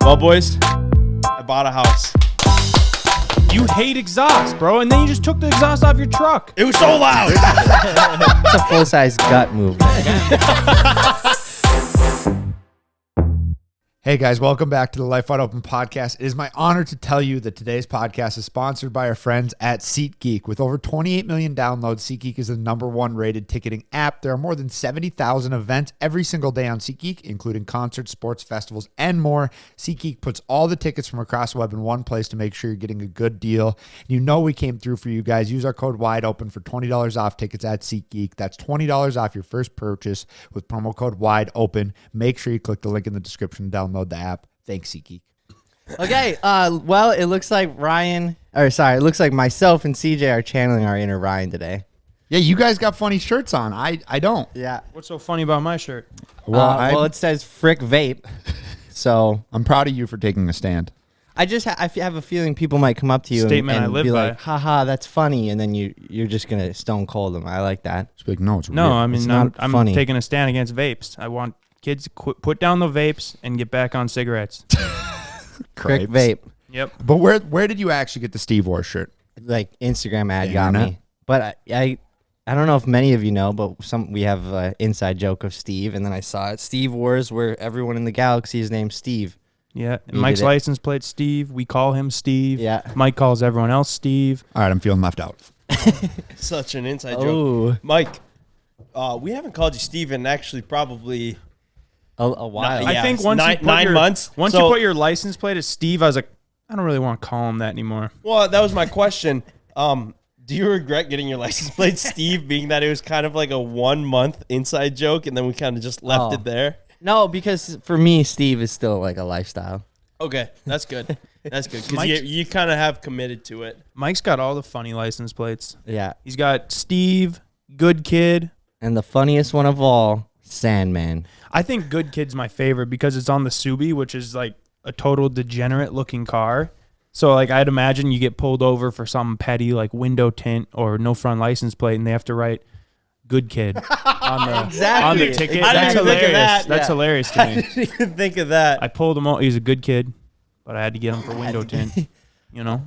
Well, boys, I bought a house. You hate exhaust, bro, and then you just took the exhaust off your truck. It was so loud. It's a full-size gut move. Hey guys, welcome back to the Life Wide Open podcast. It is my honor to tell you that today's podcast is sponsored by our friends at SeatGeek. With over 28 million downloads, SeatGeek is the #1 rated ticketing app. There are more than 70,000 events every single day on SeatGeek, including concerts, sports, festivals, and more. SeatGeek puts all the tickets from across the web in one place to make sure you're getting a good deal. You know we came through for you guys. Use our code WIDEOPEN for $20 off tickets at SeatGeek. That's $20 off your first purchase with promo code WIDEOPEN. Make sure you click the link in the description to download the app. Thanks, SeatGeek. Okay, well, it looks like it looks like myself and CJ are channeling our inner Ryan today. Yeah, you guys got funny shirts on. I don't. Yeah. What's so funny about my shirt? Well, it says Frick Vape. So I'm proud of you for taking a stand. I just I have a feeling people might come up to you Statement I and live be by. like, haha, that's funny. And then you're just going to stone cold them. I like that. Just be like, no, it's No, real. I mean, It's not I'm funny. taking a stand against vapes. I want kids to put down the vapes and get back on cigarettes. Frick Cripes. Vape. Yep. But where did you actually get the Steve Wars shirt? Like Instagram ad The got internet? me. But I don't know if many of you know, but we have an inside joke of Steve. And then I saw it. Steve Wars, where everyone in the galaxy is named Steve. Yeah. And You Mike's did it. license plate Steve. We call him Steve. Yeah. Mike calls everyone else Steve. All right, I'm feeling left out. Such an inside joke. Oh, Mike, we haven't called you Steven actually probably a while. Yeah, I think it's once nine- you put 9 your, months. Once So- you put your license plate as Steve, I was like, I don't really want to call him that anymore. Well, that was my question. Do you regret getting your license plate Steve, being that it was kind of like a 1 month inside joke and then we kind of just left it there? No, because for me, Steve is still like a lifestyle. Okay, that's good. That's good because Mike's- you kind of have committed to it. Mike's got all the funny license plates. Yeah. He's got Steve, Good Kid. And the funniest one of all, Sandman. I think Good Kid's my favorite because it's on the Subi, which is like a total degenerate looking car. So like I'd imagine you get pulled over for something petty like window tint or no front license plate, and they have to write "Good Kid" on the Exactly. on the ticket. I didn't That's even think of hilarious. that. That's Yeah. hilarious to I me. didn't even think of that. I pulled him out. He's a good kid, but I had to get him for window tint. You know.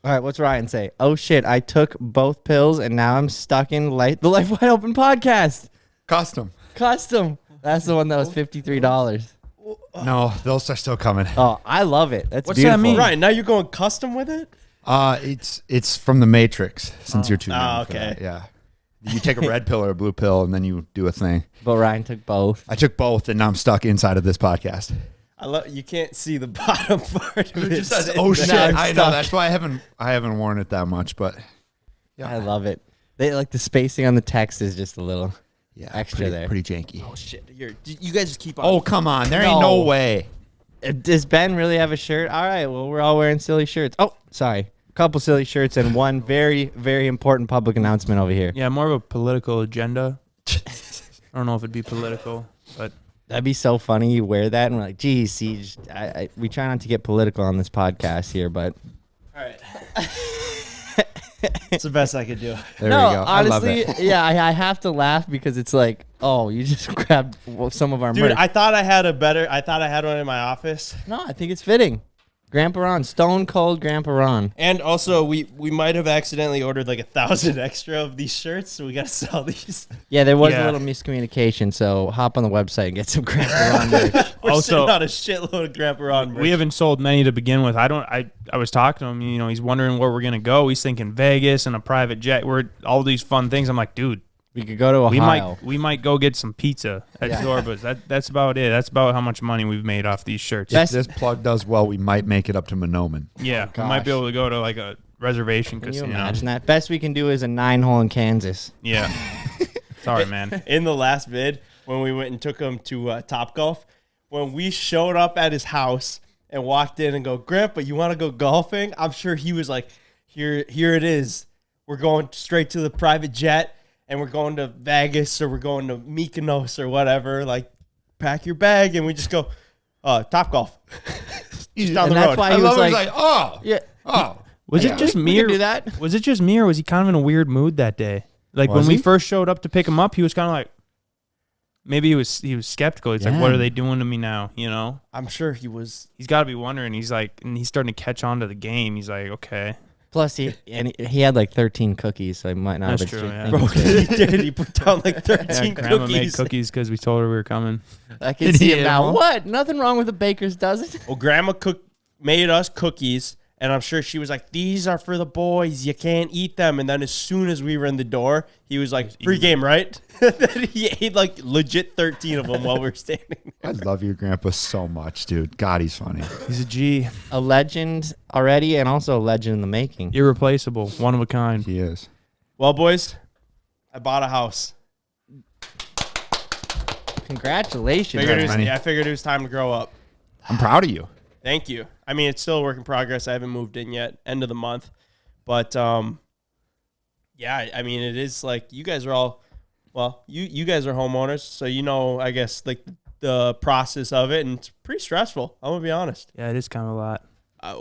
All right, what's Ryan say? Oh, shit, I took both pills, and now I'm stuck in the Life Wide Open podcast. Custom. Custom. That's the one that was $53. No, those are still coming. Oh, I love it. That's What's that beautiful. mean? Right, now you're going custom with it? It's from the Matrix. Since you're too young for okay. that, yeah. You take a red pill or a blue pill, and then you do a thing. But Ryan took both. I took both, and now I'm stuck inside of this podcast. I love you can't see the bottom part of it. Oh shit! I'm I know stuck. that's why I haven't worn it that much, but I love it. They like the spacing on the text is just a little yeah, extra there. pretty janky. Oh shit! You guys just keep on. Oh come on, there ain't no No. way. Does Ben really have a shirt? All right, well, we're all wearing silly shirts. Oh, sorry. A couple silly shirts and one very, very important public announcement over here. Yeah, more of a political agenda. I don't know if it'd be political, but That'd be so funny. You wear that and we're like, geez, Siege, we try not to get political on this podcast here, but all right. It's the best I could do. There no, we go. I love honestly, it. yeah, I have to laugh because it's like, oh, you just grabbed some of our Dude, merch. I thought I had one in my office. No, I think it's fitting. Grandpa Ron, Stone Cold Grandpa Ron. And also, we might have accidentally ordered like 1,000 extra of these shirts, so we got to sell these. Yeah, there was Yeah. a little miscommunication, so hop on the website and get some Grandpa Ron merch. We're Also- sitting on a shitload of Grandpa Ron merch. we haven't sold many to begin with. I was talking to him, you know, he's wondering where we're gonna go. He's thinking Vegas and a private jet. We're all these fun things. I'm like, dude, We could go to Ohio. we might go get some pizza at Yeah. Zorba's. That's about it. That's about how much money we've made off these shirts. Best- If this plug does well, we might make it up to Monoman. Yeah, we might be gosh. able to go to like a reservation Can you casino. imagine that? Best we can do is a 9-hole in Kansas. Yeah. Sorry, man. in the last vid, when we went and took him to Top Golf, when we showed up at his house and walked in and go, Grandpa, you want to go golfing? I'm sure he was like, here it is. We're going straight to the private jet, and we're going to Vegas, or we're going to Mykonos or whatever. Like, pack your bag, and we just go, Top Golf. Just down And the that's road. why I he love was it. like, He's like, oh, yeah. oh. Was Yeah. it just We me can or do that. Was it just me or was he kind of in a weird mood that day? Like Was when we he? first showed up to pick him up, he was kind of like maybe he was skeptical. He's like, what are they doing to me now? You know, I'm sure he was. he's got to be wondering. He's like, and he's starting to catch on to the game. He's like, okay, Plus, he had like 13 cookies, so he might not That's have true, been yeah. Bro, he did. He put down like yeah, 13 Grandma made cookies. cookies because we told her we were coming. I can see him now. Yeah. What? Nothing wrong with a baker's dozen. Well, Grandma made us cookies, and I'm sure she was like, "These are for the boys. You can't eat them." And then as soon as we were in the door, he was like, "Free game, right?" Then he ate like legit 13 of them while we were standing. I love your grandpa so much, dude. God, he's funny. He's a G, A legend already, and also a legend in the making. irreplaceable, one of a kind. He is. Well, boys, I bought a house. Congratulations. Money. I figured it was time to grow up. I'm proud of you. Thank you. I mean, it's still a work in progress. I haven't moved in yet. End of the month, but yeah. I mean, it is like you guys are all. Well, you guys are homeowners, so you know, I guess, like the process of it, and it's pretty stressful. I'm gonna be honest. Yeah, it is kind of a lot.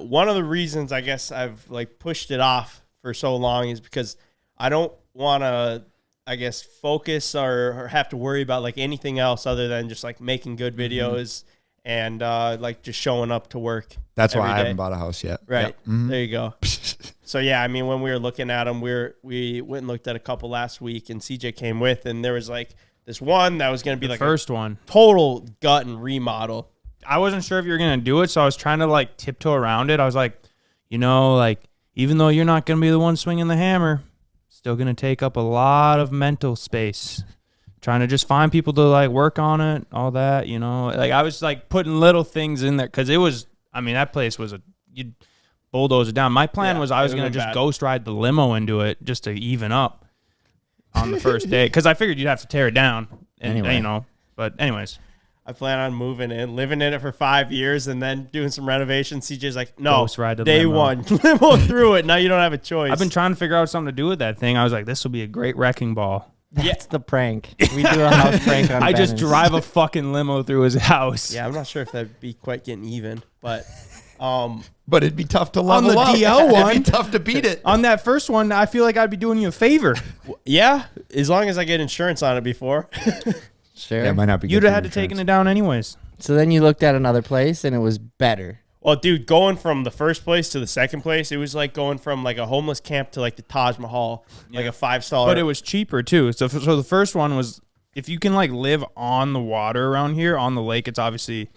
One of the reasons I guess I've like pushed it off for so long is because I don't want to, I guess, focus or have to worry about like anything else other than just like making good videos and like just showing up to work. That's why every I day. haven't bought a house yet. Right. Yep. Mhm. There you go. So yeah, I mean, when we were looking at them, we went and looked at a couple last week, and CJ came with, and there was like this one that was going to be The like first one, a total gut and remodel. I wasn't sure if you were gonna do it, so I was trying to like tiptoe around it. I was like, you know, like even though you're not gonna be the one swinging the hammer, still gonna take up a lot of mental space. Trying to just find people to like work on it, all that, you know. Like I was like putting little things in there because it was. I mean, that place was you'd bulldoze it down. My plan Yeah, was I was it gonna would've been just bad. ghost ride the limo into it just to even up on the first day because I figured you'd have to tear it down. And, Anyway. you know. But anyways, I plan on moving in, living in it for 5 years, and then doing some renovations. CJ's like, no, Ghost ride the day limo. one, limo through it. Now you don't have a choice. I've been trying to figure out something to do with that thing. I was like, this will be a great wrecking ball. That's the prank. We do a house prank on I just Bennett. drive a fucking limo through his house. Yeah, I'm not sure if that'd be quite getting even, but But it'd be tough to On level the up. DL one. It'd be tough to beat it. On that first one, I feel like I'd be doing you a favor. yeah, as long as I get insurance on it before. Sure. Yeah, it might not be. You'd good have for had to taken insurance. it down anyways. So then you looked at another place, and it was better. Well, dude, going from the first place to the second place, it was like going from like a homeless camp to like the Taj Mahal, like a 5-star. But it was cheaper too. So the first one was, if you can like live on the water around here, on the lake, it's obviously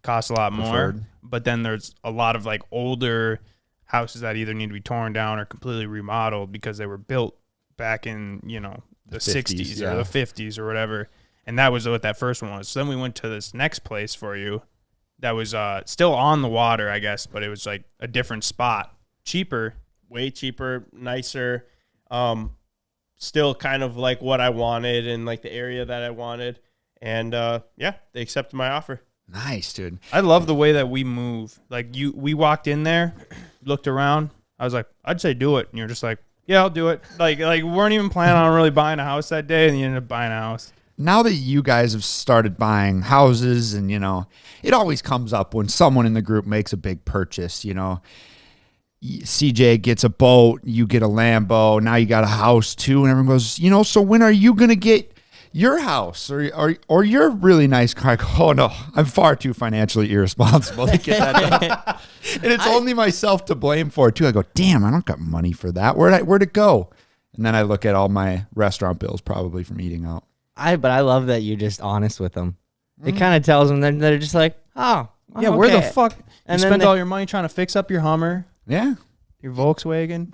costs a lot more. Preferred. But then there's a lot of like older houses that either need to be torn down or completely remodeled because they were built back in, you know, the 60s yeah. or the 50s or whatever. And that was what that first one was. So then we went to this next place for you that was still on the water, I guess, but it was like a different spot. Cheaper. way cheaper, nicer, still kind of like what I wanted and like the area that I wanted. And yeah, they accepted my offer. Nice, dude. I love the way that we move. Like we walked in there, looked around. I was like, I'd say do it. And you're just like, yeah, I'll do it. Like we weren't even planning on really buying a house that day, and you ended up buying a house. Now that you guys have started buying houses, and you know, it always comes up when someone in the group makes a big purchase. You know, CJ gets a boat, you get a Lambo, now you got a house too, and everyone goes, you know, so when are you gonna get your house or your really nice car? I go, oh no, I'm far too financially irresponsible to get that done. And it's only myself to blame for it too. I go, damn, I don't got money for that. Where'd it go? And then I look at all my restaurant bills probably from eating out. But I love that you're just honest with them. It kind of tells them that they're just like, oh, Yeah, okay. where the fuck? You And then spent they- all your money trying to fix up your Hummer, Yeah. your Volkswagen.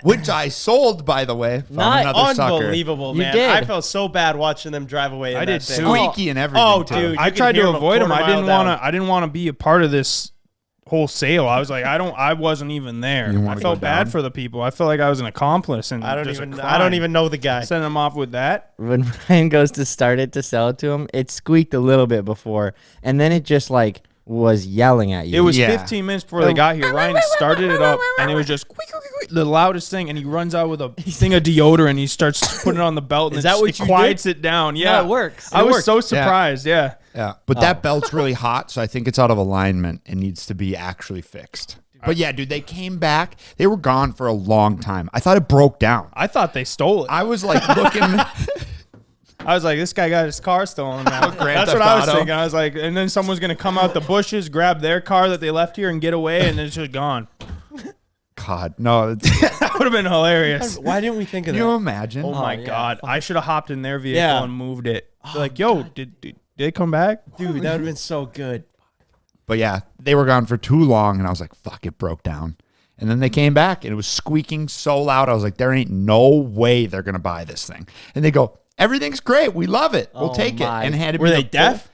Which I sold, by the way. Found Not another sucker. Unbelievable, You man. did. I felt so bad watching them drive away. In I that did thing. too. Squeaky and everything. Oh, too. dude. I You can tried hear to 'em a avoid them. quarter I mile didn't down. want to. I didn't want to be a part of this whole sale. I was like, I wasn't even there. You didn't I wanna felt go bad down? for the people. I felt like I was an accomplice and I don't just a even. crime. I don't even know the guy. Send them off with that. When Ryan goes to start it to sell it to him, it squeaked a little bit before, and then it just like was yelling at you. It was Yeah. 15 minutes before they got here. Ryan started it up, and it was just quick, the loudest thing. And he runs out with a thing of deodorant. And he starts putting it on the belt, and Is that what it you quiets it down? Yeah, it works. I It was works. so surprised. Yeah. Yeah, but that belt's really hot, so I think it's out of alignment and needs to be actually fixed. But yeah, dude, they came back. They were gone for a long time. I thought it broke down. I thought they stole it. I was like looking. I was like, this guy got his car stolen now. That's what I was thinking. I was like, and then someone's gonna come out the bushes, grab their car that they left here, and get away, and it's just gone. God, no. That would have been hilarious. Why didn't we think of Can that? you imagine? Oh my yeah, God, I should have hopped in their vehicle Yeah. and moved it. Like, yo, did they come back? Dude, that would have been so good. But yeah, they were gone for too long, and I was like, fuck, it broke down. And then they came back, and it was squeaking so loud. I was like, there ain't no way they're going to buy this thing. And they go, everything's great. We love it. We'll take it. And handed Were me they the deaf?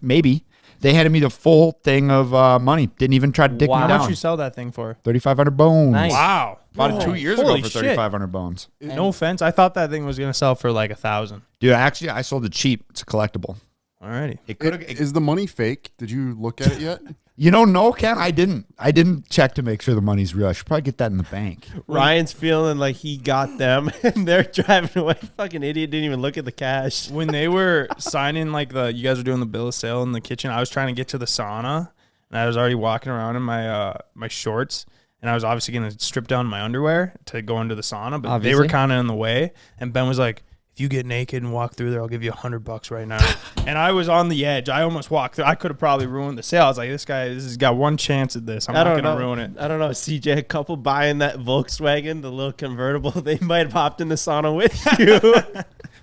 Maybe. They handed me the full thing of money. Didn't even try to dick Wow. me How down. much you sell that thing for? 3,500 bones. Nice. Wow. Bought it 2 years Holy ago for shit. 3,500 bones. No offense, I thought that thing was gonna sell for like 1,000. Dude, actually, I sold it cheap. It's a collectible. Alrighty. It could have. Is the money fake? Did you look at it yet? No, Ken, I didn't. I didn't check to make sure the money's real. I should probably get that in the bank. Ryan's feeling like he got them, and they're driving away. Fucking idiot didn't even look at the cash. When they were signing like you guys were doing the bill of sale in the kitchen, I was trying to get to the sauna, and I was already walking around in my my shorts, and I was obviously gonna strip down my underwear to go into the sauna, but they were Obviously. kind of in the way. And Ben was like, "If you get naked and walk through there, I'll give you $100 right now." And I was on the edge. I almost walked through. I could have probably ruined the sale. I was like, this has got one chance at this. I'm I not don't gonna know. ruin it. I don't know. CJ, a couple buying that Volkswagen, the little convertible, they might have hopped in the sauna with you.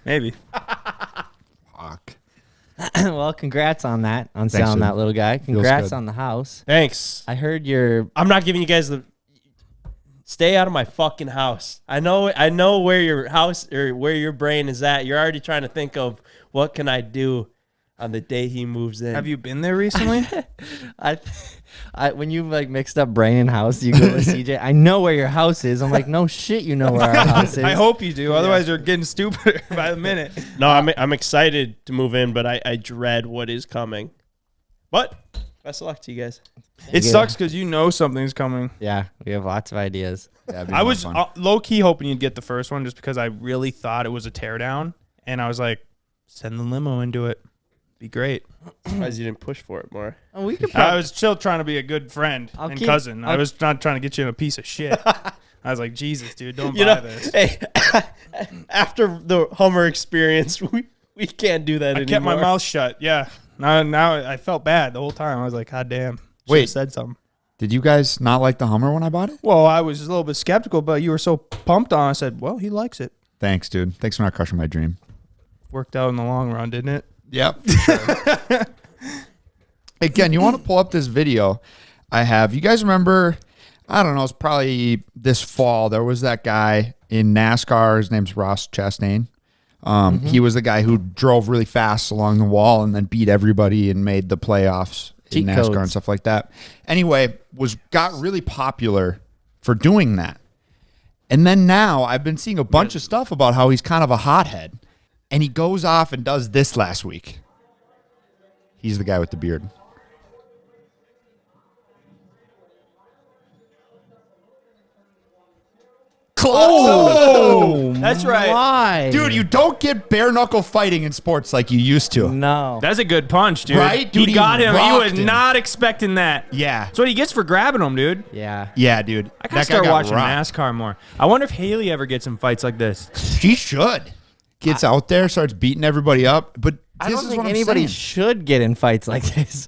Maybe. Fuck. Well, congrats on that, on Thanks, selling dude. that little guy. Feels Congrats good. on the house. Thanks. I heard you're. I'm not giving you guys the. Stay out of my fucking house. I know where your house or where your brain is at. You're already trying to think of what can I do on the day he moves in. Have you been there recently? I when you like mixed up brain and house, you go to CJ. I know where your house is. I'm like, no shit, you know where our house is. I hope you do. Otherwise, you're getting stupider by the minute. No, I'm excited to move in, but I dread what is coming. But best of luck to you guys. It Yeah. sucks because you know something's coming. Yeah, we have lots of ideas. Yeah, it'd be I more was fun. low key hoping you'd get the first one just because I really thought it was a teardown, and I was like, send the limo into it, be great. Surprised you didn't push for it more. Oh, we could. I was still trying to be a good friend I'll and keep- cousin. I I'll- was not trying to get you in a piece of shit. I was like, Jesus, dude, don't You buy know, this. hey, after the Hummer experience, we can't do that I anymore. kept my mouth shut. Yeah. Now I felt bad the whole time. I was like, God damn. Wait. Wait, said something. Did you guys not like the Hummer when I bought it? Well, I was a little bit skeptical, but you were so pumped on. I said, well, he likes it. Thanks, dude. Thanks for not crushing my dream. Worked out in the long run, didn't it? Yep. Hey, Ken, you want to pull up this video I have? You guys remember, I don't know, it's probably this fall. There was that guy in NASCAR. His name's Ross Chastain. He was the guy who drove really fast along the wall and then beat everybody and made the playoffs in Cheat NASCAR codes. and stuff like that. Anyway, got really popular for doing that. And then now I've been seeing a bunch of stuff about how he's kind of a hothead. And he goes off and does this last week. He's the guy with the beard. Oh, That's right. Why, Dude, you don't get bare knuckle fighting in sports like you used to. No. That's a good punch, dude. Right? Dude, he he got him. He rocked was him. not expecting that. Yeah. That's what he gets for grabbing him, dude. Yeah. Yeah, dude. I gotta start watching NASCAR more. I wonder if Haley ever gets in fights like this. She should. Gets out there, starts beating everybody up. But I this don't is think what I'm anybody saying. should get in fights like this.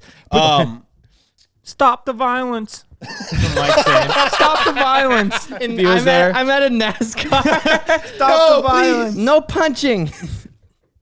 Stop the violence. Stop the violence. If he was I'm at a NASCAR. Stop the violence. No punching.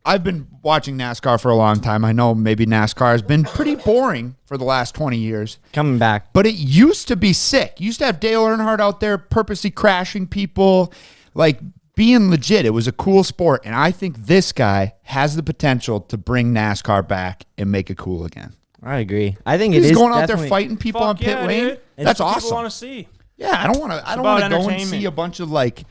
I've been watching NASCAR for a long time. I know maybe NASCAR has been pretty boring for the last 20 years. Coming back. But it used to be sick. You used to have Dale Earnhardt out there purposely crashing people, like being legit. It was a cool sport. And I think this guy has the potential to bring NASCAR back and make it cool again. I agree. I think He's it is going out there definitely- fighting people on pit lane. Dude. That's People awesome. want to see. Yeah, I don't want to. I don't about want to go and entertainment. see a bunch of like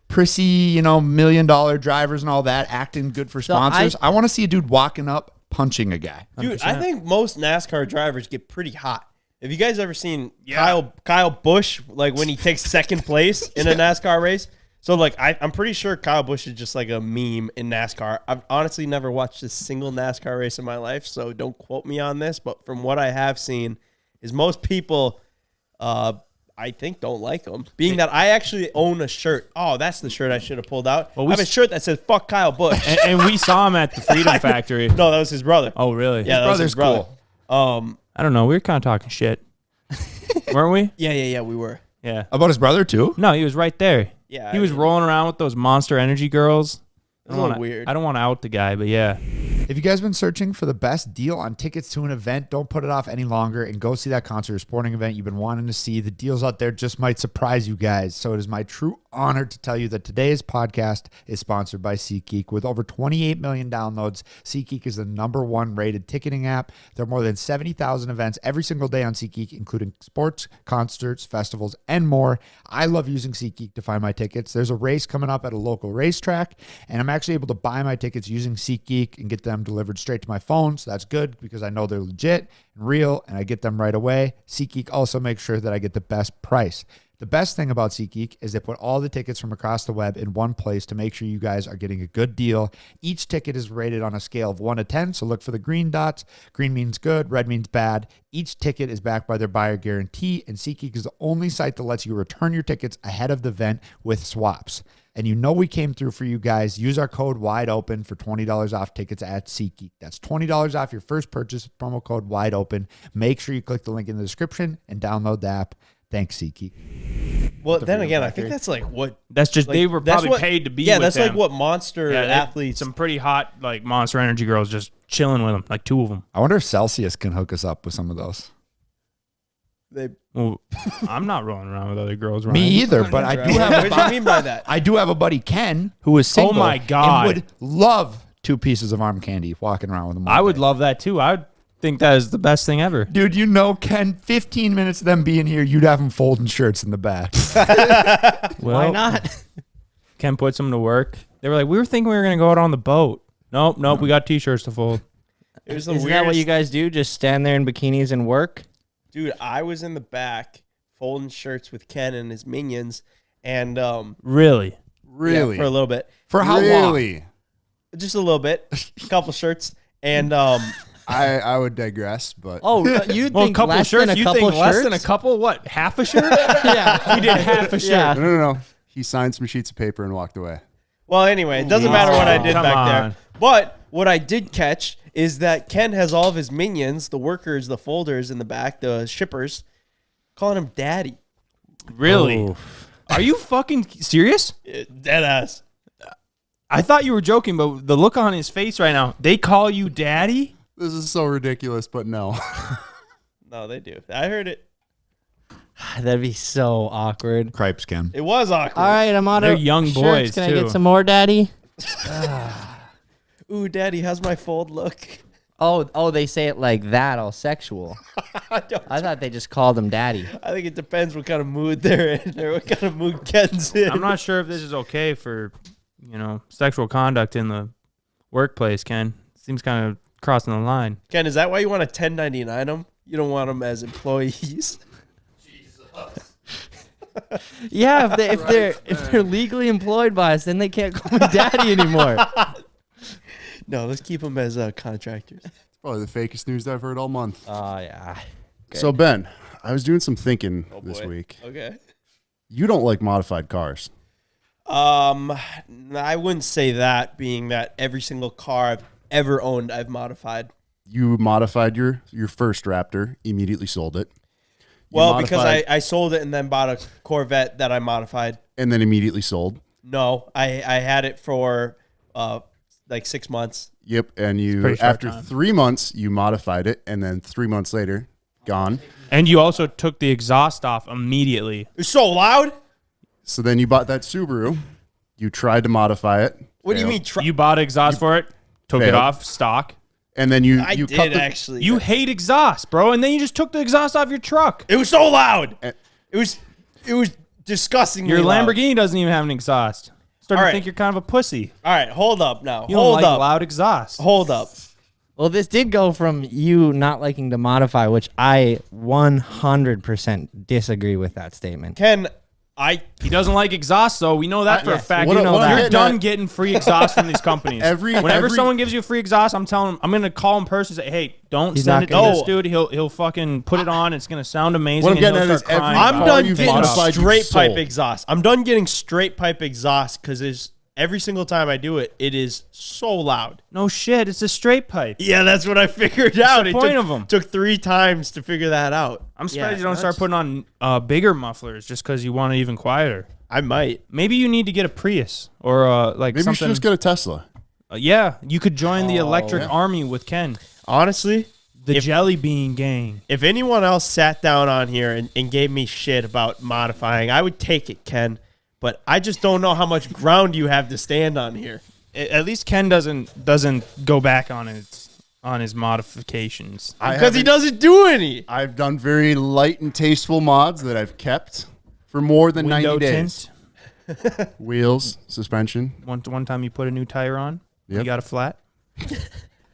prissy, $1 million drivers and all that acting good for sponsors. I want to see a dude walking up punching a guy. Dude, I think most NASCAR drivers get pretty hot. Have you guys ever seen Kyle Busch, like when he takes second place in a NASCAR race? So like I'm pretty sure Kyle Busch is just like a meme in NASCAR. I've honestly never watched a single NASCAR race in my life, so don't quote me on this. But from what I have seen, is most people I think, don't like them. Being that I actually own a shirt. Oh, that's the shirt I should have pulled out. Well, I have a shirt that says "Fuck Kyle Busch." and we saw him at the Freedom Factory. No, that was his brother. Oh, really? Yeah, that was his brother. Cool. I don't know. We were kind of talking shit, weren't we? Yeah, we were. Yeah. About his brother too? No, he was right there. Yeah, He was rolling around with those Monster Energy girls. It was a little weird. I don't want to out the guy, but yeah. If you guys been searching for the best deal on tickets to an event, don't put it off any longer and go see that concert or sporting event you've been wanting to see. The deals out there just might surprise you guys. So it is my true honor to tell you that today's podcast is sponsored by SeatGeek. With over 28 million downloads, SeatGeek is the #1 rated ticketing app. There are more than 70,000 events every single day on SeatGeek, including sports, concerts, festivals, and more. I love using SeatGeek to find my tickets. There's a race coming up at a local racetrack, and I'm actually able to buy my tickets using SeatGeek and get them delivered straight to my phone. So that's good because I know they're legit and real and I get them right away. SeatGeek also makes sure that I get the best price. The best thing about SeatGeek is they put all the tickets from across the web in one place to make sure you guys are getting a good deal. Each ticket is rated on a scale of 1 to 10, so look for the green dots. Green means good, red means bad. Each ticket is backed by their buyer guarantee, and SeatGeek is the only site that lets you return your tickets ahead of the event with swaps. And you know we came through for you guys. Use our code WIDEOPEN for $20 off tickets at SeatGeek. That's $20 off your first purchase, promo code WIDEOPEN. Make sure you click the link in the description and download the app. Thanks, SeatGeek. Well, then again, I think that's like what. That's just, Like, they were that's probably what- paid to be Yeah, with that's them. like what monster athletes. Some pretty hot, like, Monster Energy girls just chilling with them, like 2 of them. I wonder if Celsius can hook us up with some of those. They, Well, I'm not rolling around with other girls, Ryan. Me either, but I do have what do you mean by that? I do have a buddy, Ken, who is single. Oh my God. And would love 2 pieces of arm candy walking around with them. all I would day. love that, too. I would think that is the best thing ever. Dude, you know, Ken, 15 minutes of them being here, you'd have them folding shirts in the back. Well, Why not? Ken puts them to work. They were like, we were thinking we were going to go out on the boat. Nope, we got T-shirts to fold. It was the Isn't that what weirdest- you guys do? Just stand there in bikinis and work? Dude, I was in the back folding shirts with Ken and his minions, and Really? Really? yeah, for a little bit, For how long? Really? just a little bit, a couple shirts, and I would digress, but Oh, you Well, a think couple less shirts? than a You couple think less shirts? than a couple? What, half a shirt? Yeah. We did half a shirt. Yeah. no. He signed some sheets of paper and walked away. well, anyway, it doesn't matter what I did Come back on. there. But what I did catch is that Ken has all of his minions, the workers, the folders in the back, the shippers, calling him Daddy. Really? Oh. Are you fucking serious? Dead ass. I thought you were joking, but the look on his face right now, they call you daddy? This is so ridiculous, but no. No, they do. I heard it. That'd be so awkward. Cripes, Ken. It was awkward. All right, I'm out They're of young shirts. boys, Can I too. get some more, Daddy? Ooh, Daddy, how's my fold look? Oh, they say it like that, all sexual. I thought they just called him Daddy. I think it depends what kind of mood they're in or what kind of mood Ken's in. I'm not sure if this is okay for, sexual conduct in the workplace, Ken. Seems kind of crossing the line. Ken, is that why you want to 1099 them? You don't want them as employees? Yeah, if they're legally employed by us, then they can't call me Daddy anymore. No, let's keep them as contractors. It's probably the fakest news I've heard all month. Oh yeah. So, Ben, I was doing some thinking Oh, this boy. week. Okay. You don't like modified cars. I wouldn't say that, being that every single car I've ever owned, I've modified. You modified your first Raptor, immediately sold it. You Well, because modified- I sold it and then bought a Corvette that I modified. and then immediately sold. No, I had it for like 6 months. Yep, and you pretty short after time. 3 months you modified it, and then 3 months later, gone. And you also took the exhaust off immediately. It was so loud. So then you bought that Subaru. You tried to modify it. What do you failed. mean? You bought exhaust for it, took it failed. off stock. And then you I you did cut the, actually. You hate exhaust, bro, and then you just took the exhaust off your truck. It was so loud. Eh. It was disgustingly Your loud. Lamborghini doesn't even have an exhaust. Starting All to right. think you're kind of a pussy. All right, hold up now. You don't Hold like up. loud exhaust. Hold up. Well, this did go from you not liking to modify, which I 100% disagree with that statement. Ken, He doesn't like exhaust, though. We know that for a fact. What- You know what I'm that. You're getting done at- getting free exhaust from these companies. Whenever someone gives you a free exhaust, I'm telling him, I'm gonna call him personally and say, hey, don't He's send not it to gonna- this dude. He'll fucking put it on. It's gonna sound amazing. What I'm and getting he'll at is start crying every I'm about car done you've getting modified, you've straight pipe sold. exhaust. I'm done getting straight pipe exhaust because every single time I do it, it is so loud. No shit, it's a straight pipe. Yeah, that's what I figured out. the It point took, of 'em? took 3 times to figure that out. I'm surprised Yeah, you don't start putting on bigger mufflers just because you want it even quieter. I might. Maybe you need to get a Prius or like Maybe you should something. just get a Tesla. Yeah, you could join the electric yeah. army with Ken, Honestly, the If- Jelly Bean Gang. if anyone else sat down on here and gave me shit about modifying, I would take it, Ken. But I just don't know how much ground you have to stand on here. At least Ken doesn't go back on his modifications. Because he doesn't do any. I've done very light and tasteful mods that I've kept for more than Window 90 days. tint. Wheels, suspension. One time you put a new tire on, you Yep. got a flat.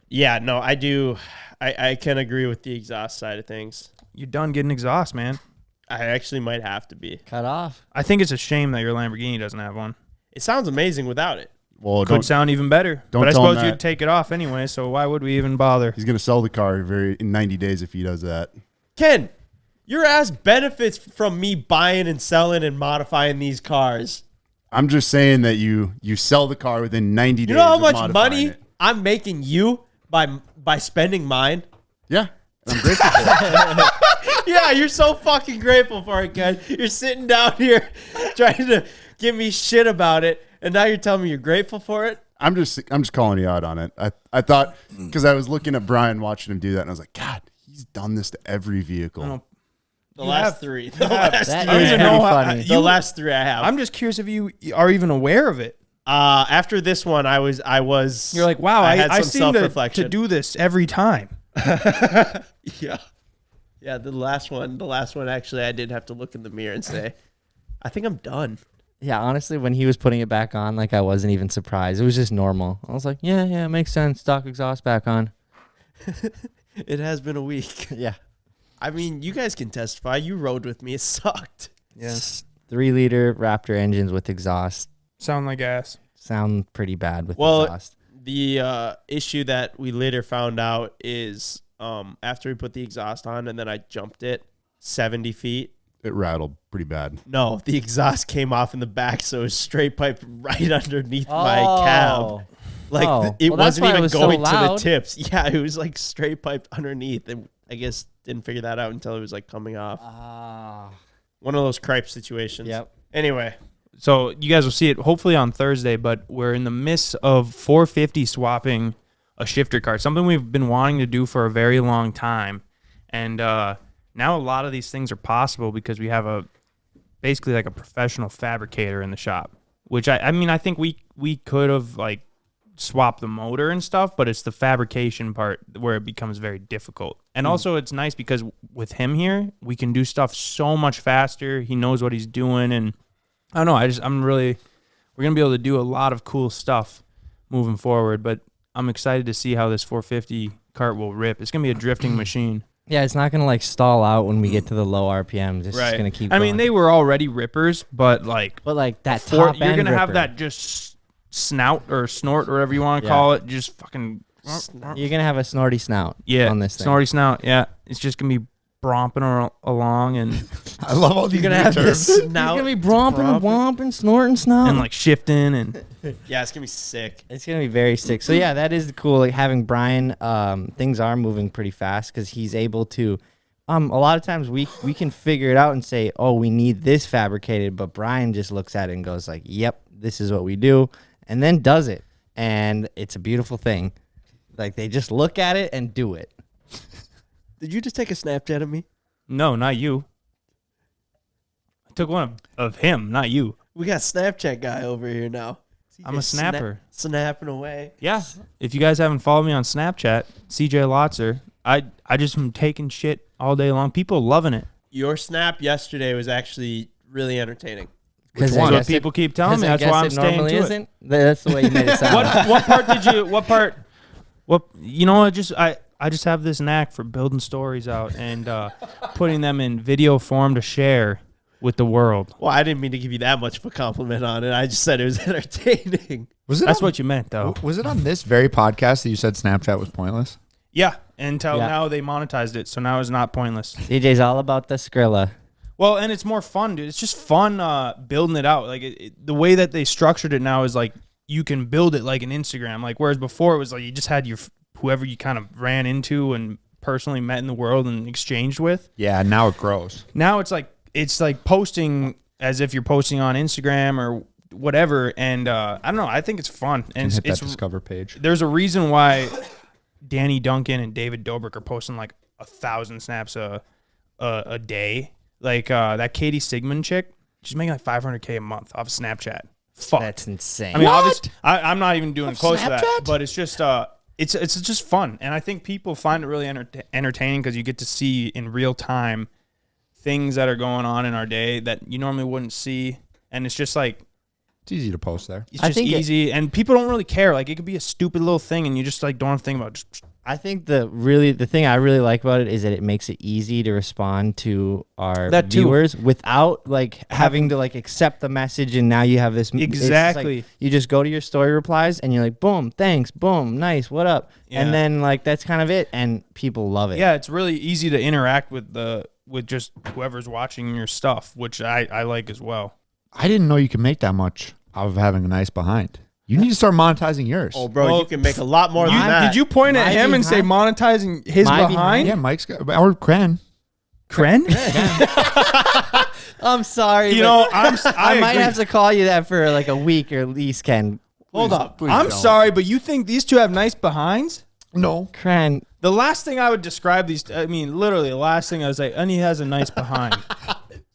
Yeah, no, I do. I can agree with the exhaust side of things. You're done getting exhaust, man. I actually might have to be. Cut off. I think it's a shame that your Lamborghini doesn't have one. It sounds amazing without it. Well, Could sound even better. don't But I tell him suppose that. you'd take it off anyway, so why would we even bother? he's going to sell the car in 90 days if he does that. Ken, your ass benefits from me buying and selling and modifying these cars. I'm just saying that you sell the car within 90 days. You know how of much modifying money it. I'm making you by spending mine? Yeah. I'm grateful for it. Yeah, you're so fucking grateful for it, Ken. You're sitting down here trying to give me shit about it, and now you're telling me you're grateful for it? I'm just calling you out on it. I thought, because I was looking at Brian watching him do that, and I was like, God, he's done this to every vehicle. Oh, The You last have- 3. The last That 3. is even pretty know how- funny. The last 3 I have. I'm just curious if you are even aware of it. After this one, I was. You're like, wow, I had I some seem to self-reflection. do this every time. Yeah. Yeah, the last one actually, I did have to look in the mirror and say, I think I'm done. Yeah, honestly, when he was putting it back on, like I wasn't even surprised. It was just normal. I was like, yeah, it makes sense. Stock exhaust back on. It has been a week. Yeah. I mean, you guys can testify. You rode with me. It sucked. Yeah. 3-liter Raptor engines with exhaust Sound like ass. sound pretty bad with Well, exhaust. The issue that we later found out is after we put the exhaust on and then I jumped it 70 feet. It rattled pretty bad. No, the exhaust came off in the back, so it was straight pipe right underneath my cab. Like Oh. it Well, that's wasn't why it even was so going to the loud. tips. Yeah, it was like straight pipe underneath, and I guess didn't figure that out until it was like coming off. One of those cripe situations. Yep. Anyway, So you guys will see it hopefully on Thursday, but we're in the midst of 450 swapping a shifter cart, something we've been wanting to do for a very long time. And now a lot of these things are possible because we have basically like a professional fabricator in the shop, which I mean, I think we could have like swapped the motor and stuff, but it's the fabrication part where it becomes very difficult. And also it's nice because with him here, we can do stuff so much faster. He knows what he's doing, and I don't know. We're going to be able to do a lot of cool stuff moving forward, but I'm excited to see how this 450 cart will rip. It's going to be a drifting machine. Yeah, it's not going to like stall out when we get to the low RPMs. It's just going to keep I going. mean, they were already rippers, but like, But like that top you're end going to have ripper. that just snout or snort or whatever you want to Yeah. call it. Just fucking, You're going to have a snorty snout yeah, on this thing. snorty snout. Yeah. It's just going to be bromping along and I love all these You're going to new have terms. this. You're now going to be bromping and womping, snorting snout. and like shifting and yeah, it's gonna be sick. It's gonna be very sick. So yeah, that is cool. Like having Brian, things are moving pretty fast because he's able to. A lot of times we can figure it out and say, oh, we need this fabricated, but Brian just looks at it and goes like, yep, this is what we do, and then does it, and it's a beautiful thing. Like they just look at it and do it. Did you just take a Snapchat of me? no, not you. I took one of him, not you. We got Snapchat guy over here now. I'm a snapper. Snapping away. Yeah. If you guys haven't followed me on Snapchat, CJ Lotzer, I just am taking shit all day long. People loving it. Your snap yesterday was actually really entertaining. Because That's what people keep telling me. That's why I'm staying to it. isn't. That's the way you made it sound. You know, I just have this knack for building stories out and putting them in video form to share with the world. Well, I didn't mean to give you that much of a compliment on it. I just said it was entertaining. That's what you meant, though. Was it on this very podcast that you said Snapchat was pointless? Yeah, until Yeah. now they monetized it, so now it's not pointless. DJ's all about the Skrilla. Well, and it's more fun, dude. It's just fun building it out. Like the way that they structured it now is like you can build it like an Instagram. Like whereas before it was like you just had your whoever you kind of ran into and personally met in the world and exchanged with. Yeah, now it grows. Now it's like posting as if you're posting on Instagram or whatever. And I don't know. I think it's fun. And Hit that it's Discover page. there's a reason why Danny Duncan and David Dobrik are posting like 1,000 snaps a day. Like that Katie Sigmund chick, she's making like $500K a month off of Snapchat. Fuck. That's insane. I mean, What? obviously, I'm not even doing Off close to that, Snapchat? but it's just it's just fun, and I think people find it really entertaining because you get to see in real time things that are going on in our day that you normally wouldn't see, and it's just like It's easy to post there. it's I just think easy, and people don't really care. Like it could be a stupid little thing, and you just like don't have to think about it. I think the thing I really like about it is that it makes it easy to respond to our That too. viewers without like having to like accept the message and now you have this it's just, like, Exactly. you just go to your story replies and you're like boom, thanks, boom, nice, what up? Yeah. And then like that's kind of it and people love it. Yeah, it's really easy to interact with just whoever's watching your stuff, which I like as well. I didn't know you could make that much out of having a nice behind. You need to start monetizing yours. Oh, bro, Well, you can make a lot more than that. Did you point at My him and say monetizing his My behind? Yeah, Mike's got, or Kren. Kren? I'm sorry. You but know, I might agree. have to call you that for like a week or at least Ken. Hold up. I'm sorry, but you think these two have nice behinds? No. Cran. The last thing I would describe these, I mean, literally the last thing I was like, and he has a nice behind.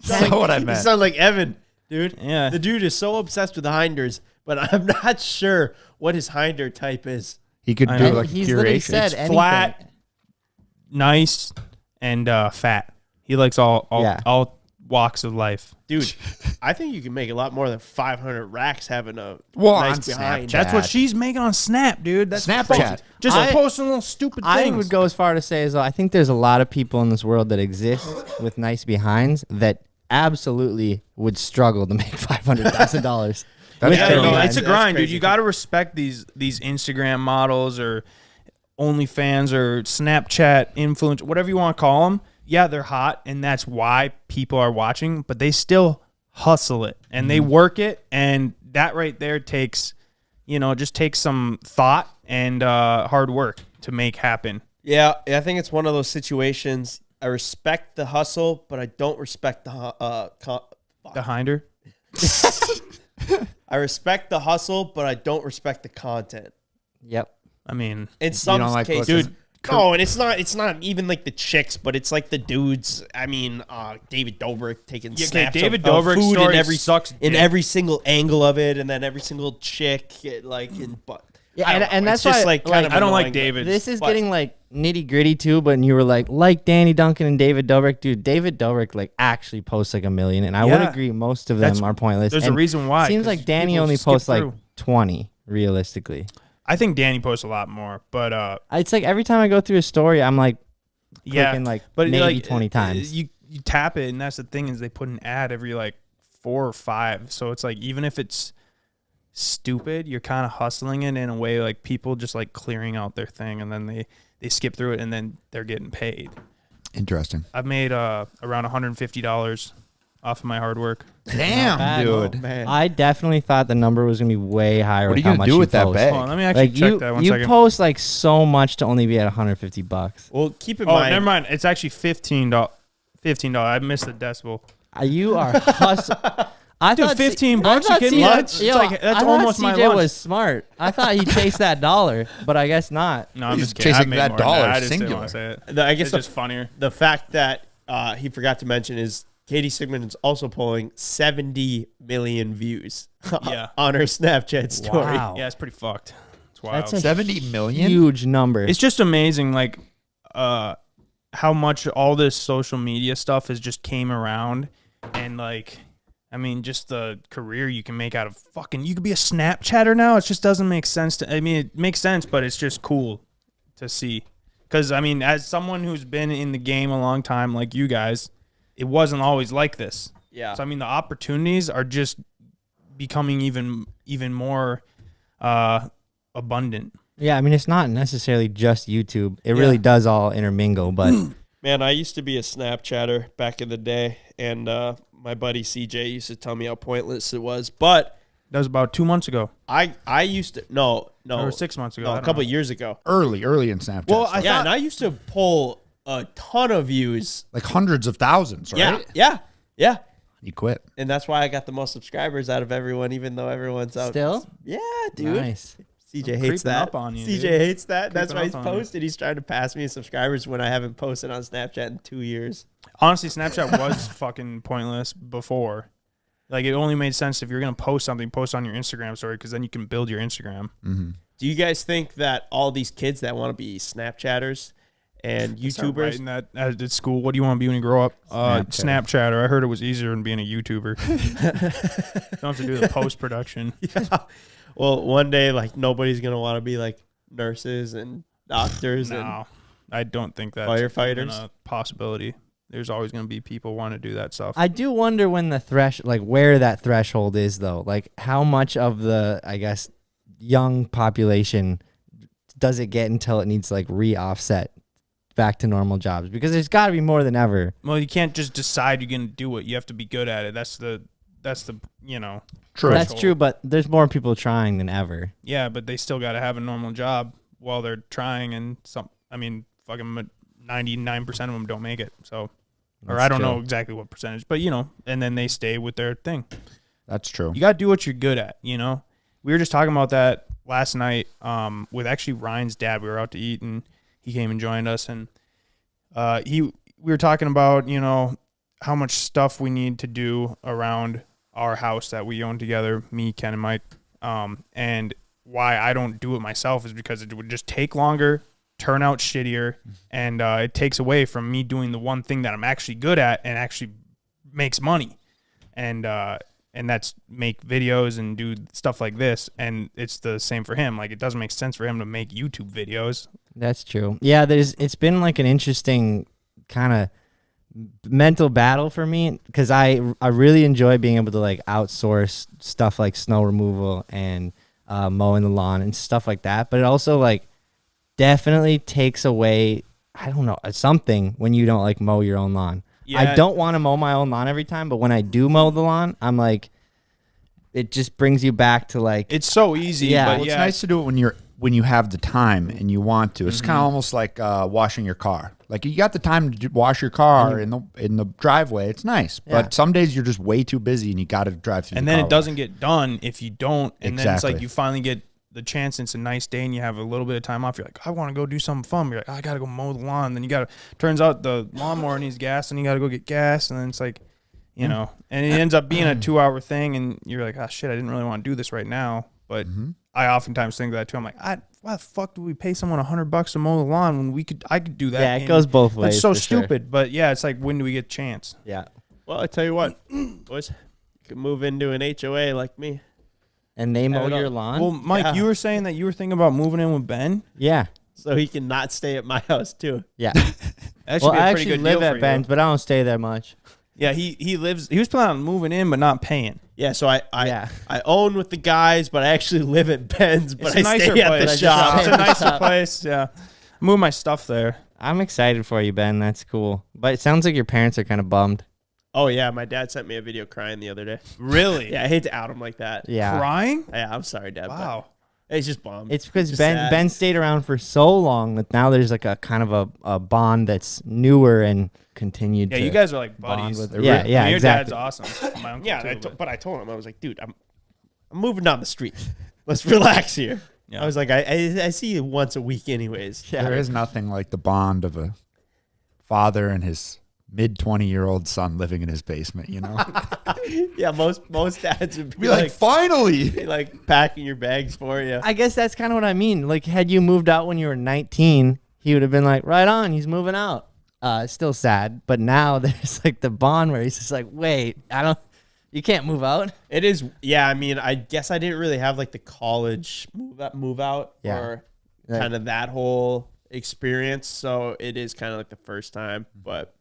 That's not what I You meant. sound like Evan, dude. Yeah. The dude is so obsessed with the hinders, but I'm not sure what his hinder type is. He could I do know. like He's literally curation. said It's anything. flat, nice, and fat. He likes all Yeah. all walks of life. Dude, I think you can make a lot more than 500 racks having a Well, nice on behind. Snapchat. That's what she's making on Snap, dude. That's Snapchat. Just I- posting little stupid I things. would go as far to say as I think there's a lot of people in this world that exist with nice behinds that absolutely would struggle to make $500,000. That's with Yeah, their true. no, behind. it's a That's grind, dude. crazy. You got to respect these Instagram models or OnlyFans or Snapchat influence, whatever you want to call them. Yeah, they're hot, and that's why people are watching. But they still hustle it and they work it, and that right there takes, just takes some thought and hard work to make happen. Yeah, I think it's one of those situations. I respect the hustle, but I don't respect the The hinder. I respect the hustle, but I don't respect the content. Yep. I mean, In some don't like cases, looking- dude. No, and it's not even like the chicks, but it's like the dudes. I mean, David Dobrik taking Yeah, okay, snaps David of Dobrik's food in story every sucks in dick. every single angle of it, and then every single chick but Yeah, I don't and know, that's it's just why, like kind of I don't like annoying, David. This is But- getting like nitty gritty too, but you were like Danny Duncan and David Dobrik, dude. David Dobrik like actually posts like 1 million, and I would Yeah. agree most of That's- them are pointless. there's a And reason why. Seems 'cause like Danny people only skip posts like through. 20 realistically. I think Danny posts a lot more, but It's like every time I go through a story, I'm like yeah, clicking like but maybe like, 20 times. You tap it, and that's the thing is they put an ad every like 4 or 5. So it's like even if it's stupid, you're kind of hustling it in a way like people just like clearing out their thing, and then they skip through it, and then they're getting paid. Interesting. I've made around $150 off of my hard work. Damn, bad. dude. man. I definitely thought the number was gonna be way higher. What are with you how gonna much do you with that post. bag? Hold on, let me actually Like check that one you second. post like so much to only be at $150. Well, keep in Oh, mind, never mind. It's actually $15. I missed the decimal. You are hustling. I Dude, thought 15 I bucks, you thought kidding me? CJ It's like- that's I thought almost my CJ lunch. was smart. I thought he chased that dollar, but I guess not. No, I'm He's just kidding. chasing I made that more than dollar, I just didn't singular. want to say it. I guess It's just funnier. the fact that he forgot to mention is Katie Sigmund is also pulling 70 million views Yeah. on her Snapchat story. Wow. Yeah, it's pretty fucked. It's wild. That's a 70 million? huge number. It's just amazing, like, how much all this social media stuff has just came around, and like, I mean, just the career you can make out of fucking. You could be a Snapchatter now. It just doesn't make sense to. I mean, it makes sense, but it's just cool to see. Because I mean, as someone who's been in the game a long time, like you guys, it wasn't always like this. Yeah. So I mean, the opportunities are just becoming even more abundant. Yeah, I mean, it's not necessarily just YouTube. It really does all intermingle, but Man, I used to be a Snapchatter back in the day, and my buddy CJ used to tell me how pointless it was. But That was about 2 months ago I used to no or 6 months ago. no I a don't couple know. years ago. Early in Snapchat. Well, so I Yeah, thought- and I used to pull a ton of views. like hundreds of thousands, right? Yeah. You quit. And that's why I got the most subscribers out of everyone, even though everyone's out. Still? Yeah, dude. nice. CJ I'm hates creeping that. up on you, CJ dude. hates that. That's Creeping why he's up on you. posted. He's trying to pass me subscribers when I haven't posted on Snapchat in 2 years. Honestly, Snapchat was fucking pointless before. Like, it only made sense if you're going to post something, post on your Instagram story, because then you can build your Instagram. Do you guys think that all these kids that want to be Snapchatters and Start YouTubers? writing that at school. What do you want to be when you grow up? Snapchatter. I heard it was easier than being a YouTuber. Don't have to do the post-production. Well, one day, like, nobody's going to want to be like nurses and doctors and No, I don't think that's Firefighters? even a possibility. There's always going to be people want to do that stuff. I do wonder when where that threshold is, though. Like, how much of the, I guess, young population does it get until it needs, like, re-offset back to normal jobs? Because there's got to be more than ever. Well, you can't just decide you're going to do it. You have to be good at it. That's the True. That's threshold. true, but there's more people trying than ever. Yeah, but they still got to have a normal job while they're trying, and fucking 99% of them don't make it. So, or That's I don't true. know exactly what percentage, but and then they stay with their thing. That's true. You got to do what you're good at. We were just talking about that last night with actually Ryan's dad. We were out to eat, and he came and joined us, and we were talking about how much stuff we need to do around our house that we own together, me, Ken, and Mike, and why I don't do it myself is because it would just take longer, turn out shittier, and it takes away from me doing the one thing that I'm actually good at and actually makes money, and that's make videos and do stuff like this. And it's the same for him. Like, it doesn't make sense for him to make YouTube videos. That's true. Yeah, it's been like an interesting kind of mental battle for me, because I really enjoy being able to like outsource stuff like snow removal and mowing the lawn and stuff like that. But it also like definitely takes away, I don't know, something when you don't like mow your own lawn. Yeah. I don't want to mow my own lawn every time, but when I do mow the lawn, I'm like, it just brings you back to like, It's so easy. Yeah. but Well, it's yeah, nice to do it when you have the time and you want to. It's kind of almost like washing your car. Like, you got the time to wash your car in the driveway. It's nice, Yeah. but some days you're just way too busy and you got to drive through. and the then car it doesn't get done if you don't. And then it's Exactly. like you finally get the chance. It's a nice day and you have a little bit of time off. You're like, I want to go do something fun. You're like, I got to go mow the lawn. Then turns out the lawnmower needs gas and you got to go get gas. And then it's like, and it ends up being a 2-hour thing. And you're like, oh shit, I didn't really want to do this right now. But I oftentimes think that too. I'm like, why the fuck do we pay someone $100 to mow the lawn when I could do that? yeah, it in- goes both ways. It's so for sure. stupid. But yeah, it's like, when do we get a chance? Yeah. Well, I tell you what, boys, you could move into an HOA like me. And they mow it your up. lawn? Well, Mike, Yeah. you were saying that you were thinking about moving in with Ben. Yeah. So he can not stay at my house too. Yeah. That should Well, be a I pretty actually good live deal at for you. Ben's, but I don't stay there much. Yeah, he was planning on moving in but not paying. Yeah, so I Yeah. own with the guys, but I actually live at Ben's, but I stay at the place. shop. It's a nicer place. Yeah, move my stuff there. I'm excited for you, Ben. That's cool. But it sounds like your parents are kind of bummed. Oh yeah, my dad sent me a video crying the other day. Really? Yeah, I hate to out him like that. Yeah. Crying? Yeah, I'm sorry, Dad. but Wow. he's just bummed. It's because Just Ben sad. Ben stayed around for so long that now there's like a kind of a bond that's newer and continued. Yeah, to you guys are like bond buddies. with. Yeah, yeah, Your exactly. dad's awesome. My uncle Yeah, too, but- but I told him, I was like, dude, I'm moving down the street. Let's relax here. Yeah. I was like, I see you once a week anyways. Yeah. There is nothing like the bond of a father and his mid-20-year-old son living in his basement, Yeah, most dads would be, Be like, finally. be like packing your bags for you. I guess that's kind of what I mean. Like, had you moved out when you were 19, he would have been like, right on, he's moving out. It's still sad, but now there's like the bond where he's just like, wait, you can't move out. It is, yeah. I mean, I guess I didn't really have like the college move out Yeah. or Like- kind of that whole experience. So it is kind of like the first time, but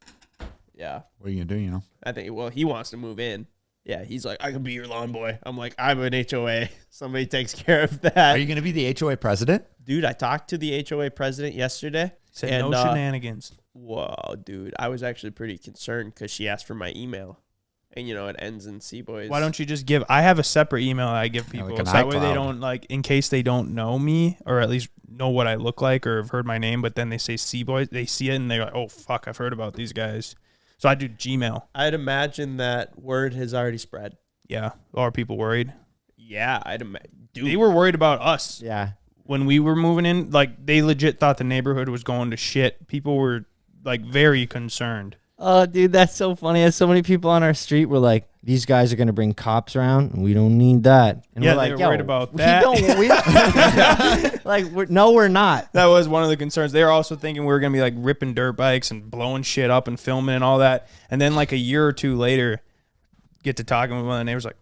Yeah. What are you gonna do? I think, well, he wants to move in. Yeah, he's like, I can be your lawn boy. I'm like, I'm an HOA. Somebody takes care of that. Are you gonna be the HOA president? Dude, I talked to the HOA president yesterday. Said and, no shenanigans. Whoa, dude. I was actually pretty concerned because she asked for my email. And, it ends in CBoys. Why don't you just give? I have a separate email I give people, like an so that way iCloud. they don't in case they don't know me or at least know what I look like or have heard my name, but then they say CBoys, they see it and they're like, oh fuck, I've heard about these guys. So I do Gmail. I'd imagine that word has already spread. Yeah, are people worried? Yeah, I'd imagine. Dude, They were worried about us Yeah. when we were moving in. Like they legit thought the neighborhood was going to shit. People were like very concerned. Oh, dude, that's so funny. As so many people on our street were like, "These guys are gonna bring cops around, and we don't need that." And Yeah, we're like, they were "Yo, worried about we that." don't. No, we're not. That was one of the concerns. They were also thinking we were going to be like ripping dirt bikes and blowing shit up and filming and all that. And then like a year or two later, get to talking with one of the neighbors like,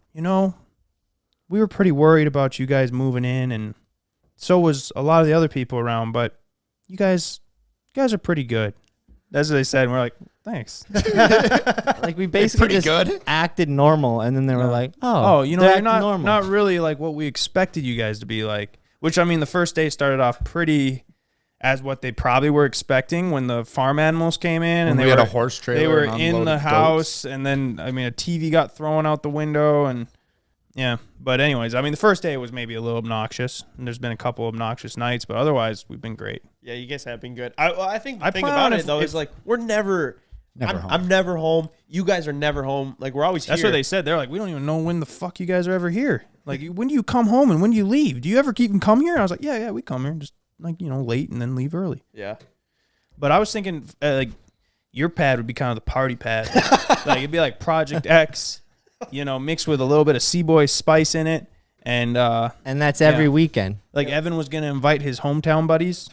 we were pretty worried about you guys moving in, and so was a lot of the other people around, but you guys are pretty good. That's what they said. And we're like, thanks. Like we basically pretty just good. acted normal, and then they were like, Oh, they're you're acting not normal. not really like what we expected you guys to be like. Which, I mean, the first day started off pretty as what they probably were expecting when the farm animals came in. And When they we had were a horse trailer They were and in the unloaded house, goats. and then, I mean, a TV got thrown out the window. And, yeah. But anyways, I mean, the first day was maybe a little obnoxious. And there's been a couple obnoxious nights. But otherwise, we've been great. Yeah, you guys have been good. I think the I thing plan about on it, though, is like, we're never Home. I'm never home. You guys are never home. Like, we're always That's here. what they said. They're like, we don't even know when the fuck you guys are ever here. Like, when do you come home and when do you leave? Do you ever even come here? And I was like, yeah, we come here. Just, like, late and then leave early. Yeah. But I was thinking, like, your pad would be kind of the party pad. Like, it'd be like Project X, mixed with a little bit of CBoys spice in it. And And that's every Yeah. weekend. like Evan was going to invite his hometown buddies.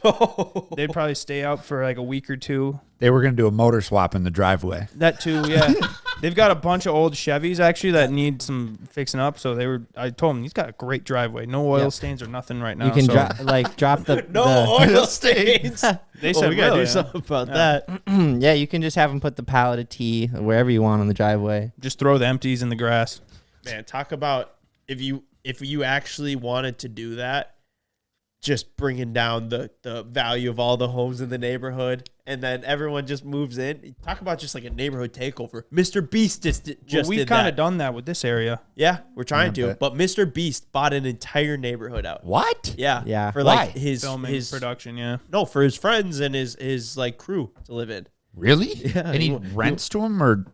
They'd probably stay out for like a week or two. They were gonna do a motor swap in the driveway. That too, yeah. They've got a bunch of old Chevys actually that need some fixing up. So I told him he's got a great driveway, no oil Yeah. stains or nothing right now. You can so drop the No the, oil stains. They said we gotta really, do something about Yeah. that. yeah. You can just have them put the pallet of tea wherever you want on the driveway. just throw the empties in the grass. Man, talk about if you actually wanted to do that, just bringing down the value of all the homes in the neighborhood, and then everyone just moves in. Talk about just like a neighborhood takeover. Mr. Beast just We've did kind that. of done that with this area. Yeah, we're trying Yeah, to. But Mr. Beast bought an entire neighborhood out. What? Yeah. Yeah. For Why? like his Filming, his production, yeah. No, for his friends and his like crew to live in. Really? Yeah, And he he- rents to him, or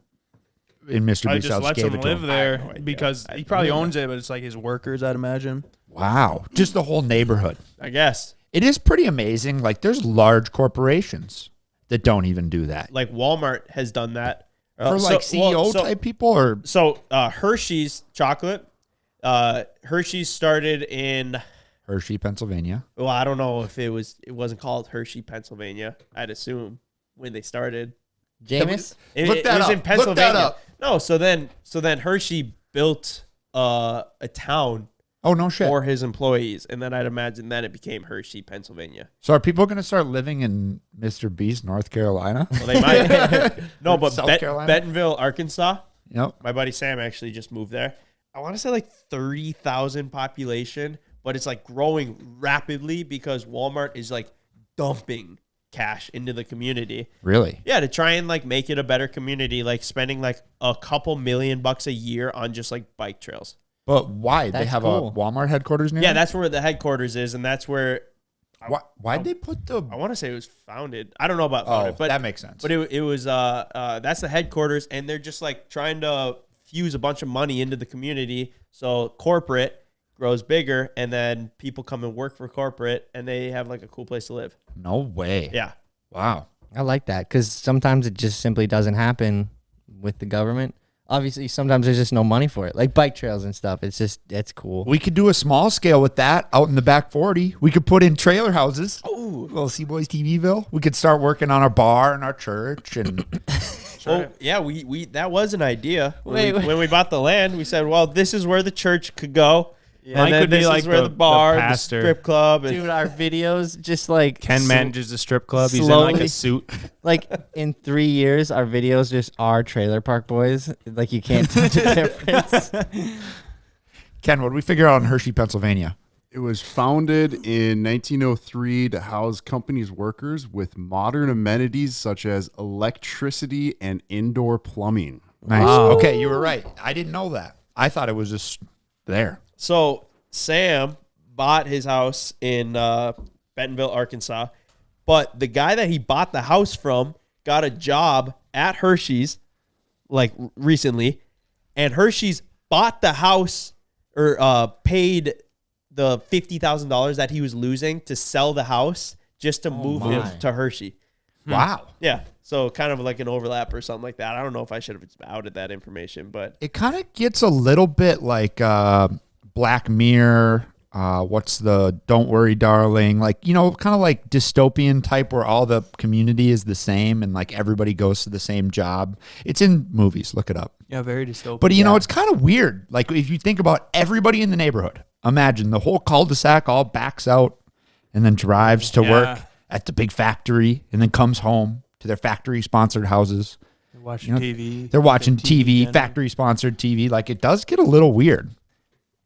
in Mr. I Beast's just house lets gave him it to live him? there I have no idea. because he probably owns it, but it's like his workers, I'd imagine. Wow, just the whole neighborhood. I guess. It is pretty amazing. Like, there's large corporations that don't even do that. Like Walmart has done that. For like CEO type people, or So Hershey's chocolate. Hershey's started in, Hershey, Pennsylvania. well, I don't know if it wasn't called Hershey, Pennsylvania. I'd assume when they started. Jameis? Look that was up. in Look that Pennsylvania. up. No, so then Hershey built a town Oh, no shit. for his employees, and then I'd imagine then it became Hershey, Pennsylvania. So are people going to start living in Mr. Beast, North Carolina? Well, they might. No, but South Carolina? Bentonville, Arkansas. Yep. My buddy Sam actually just moved there. I want to say like 30,000 population, but it's like growing rapidly because Walmart is like dumping cash into the community. Really? Yeah, to try and like make it a better community, like spending like a couple $1,000,000 a year on just like bike trails. But why? They That's have cool. a Walmart headquarters near Yeah, there? that's where the headquarters is, and that's where Why'd they put the... I want to say it was founded. I don't know about Oh, founded, but that makes sense. But it was that's the headquarters, and they're just like trying to fuse a bunch of money into the community. So corporate grows bigger, and then people come and work for corporate, and they have like a cool place to live. No way. Yeah, Wow. I like that because sometimes it just simply doesn't happen with the government. Obviously, sometimes there's just no money for it, like bike trails and stuff. It's cool. We could do a small scale with that out in the back 40. We could put in trailer houses. Oh, little CboysTVville. We could start working on our bar and our church. And well, yeah, we that was an idea Wait. when we bought the land. We said, well, this is where the church could go. Mine then could be this like is where the the bar, the pastor. strip club, and Dude, our videos just like Ken manages a strip club. He's in like slowly- a suit. like in 3 years, our videos just are Trailer Park Boys. Like you can't tell the difference. Ken, what did we figure out in Hershey, Pennsylvania? It was founded in 1903 to house company's workers with modern amenities such as electricity and indoor plumbing. Nice. Wow. Okay, you were right. I didn't know that. I thought it was just there. so Sam bought his house in Bentonville, Arkansas, but the guy that he bought the house from got a job at Hershey's like recently, and Hershey's bought the house or paid the $50,000 that he was losing to sell the house just to move my. him to Hershey. Wow. Yeah, so kind of like an overlap or something like that. I don't know if I should have outed that information, but It kind of gets a little bit like Black Mirror. What's the Don't Worry, Darling? Like, you know, kind of like dystopian type where all the community is the same and like everybody goes to the same job. It's in movies. Look it up. Yeah, very dystopian. But, you know, it's kind of weird. Like, if you think about everybody in the neighborhood, imagine the whole cul-de-sac all backs out and then drives to work at the big factory and then comes home to their factory-sponsored houses. They're watching TV. They're watching TV, channel. factory-sponsored TV. Like, it does get a little weird.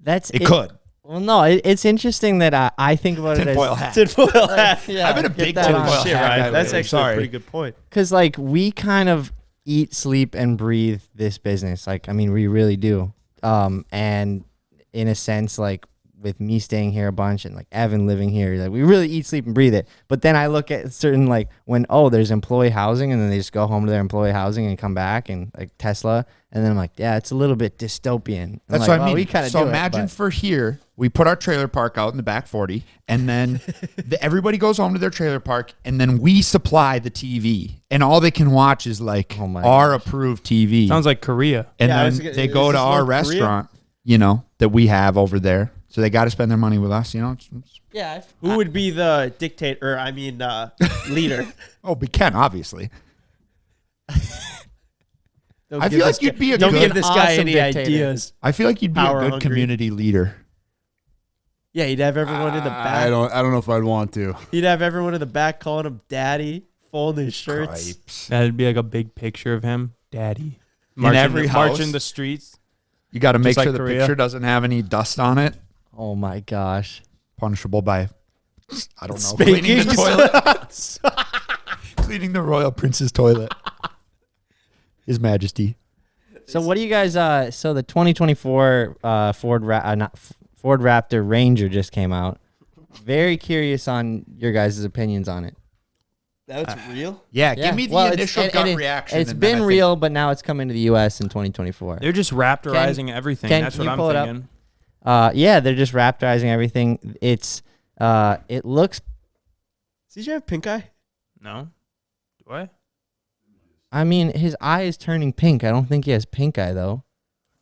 It Could. Well, no, it's interesting that I think about it Tinfoil as hat. tinfoil hat. yeah, I've been a get big that tinfoil on. Shit, hat guy Ryan, that's lately. actually Sorry. a pretty good point. Because like we kind of eat, sleep, and breathe this business. Like I mean, we really do. And in a sense, like with me staying here a bunch and like Evan living here, like we really eat, sleep, and breathe it. But then I look at certain like when there's employee housing, and then they just go home to their employee housing and come back, and like Tesla, and then I'm like, yeah, it's a little bit dystopian. That's like, what I well, mean. We kind of So do imagine it, for here, we put our trailer park out in the back 40, and then everybody goes home to their trailer park, and then we supply the TV, and all they can watch is like Oh my our approved TV. Sounds like Korea. and Yeah, I was then gonna- they is go to this our North Korea? restaurant, you know, that we have over there. So they got to spend their money with us, you know. yeah. Who would be the dictator? Leader. Oh, we can obviously. Don't I give feel this like you'd guy- be a Don't good- give this guy awesome any dictator. ideas. I feel like you'd be a Power good hungry. community leader. Yeah, he'd have everyone in the I back. don't know if I'd want to. He'd have everyone in the back calling him daddy, folding his shirts. Cripes. That'd be like a big picture of him, daddy, every house. marching the streets. You got to make like sure the Korea. picture doesn't have any dust on it. Oh my gosh. Punishable by, I don't know, Spankings. cleaning the toilet. Cleaning the royal prince's toilet. His Majesty. So what do you guys? So the 2024 Ford Raptor Ranger just came out. Very curious on your guys' opinions on it. That's real? Yeah, give me the Well, initial and gut it- reaction. It's and then I been think- real, but now it's coming to the U.S. in 2024. They're just raptorizing everything. Ken, That's can what you I'm pull it up? thinking. Yeah, they're just Raptorizing everything. It looks. Did you have pink eye? No, do I? I mean, his eye is turning pink. I don't think he has pink eye though.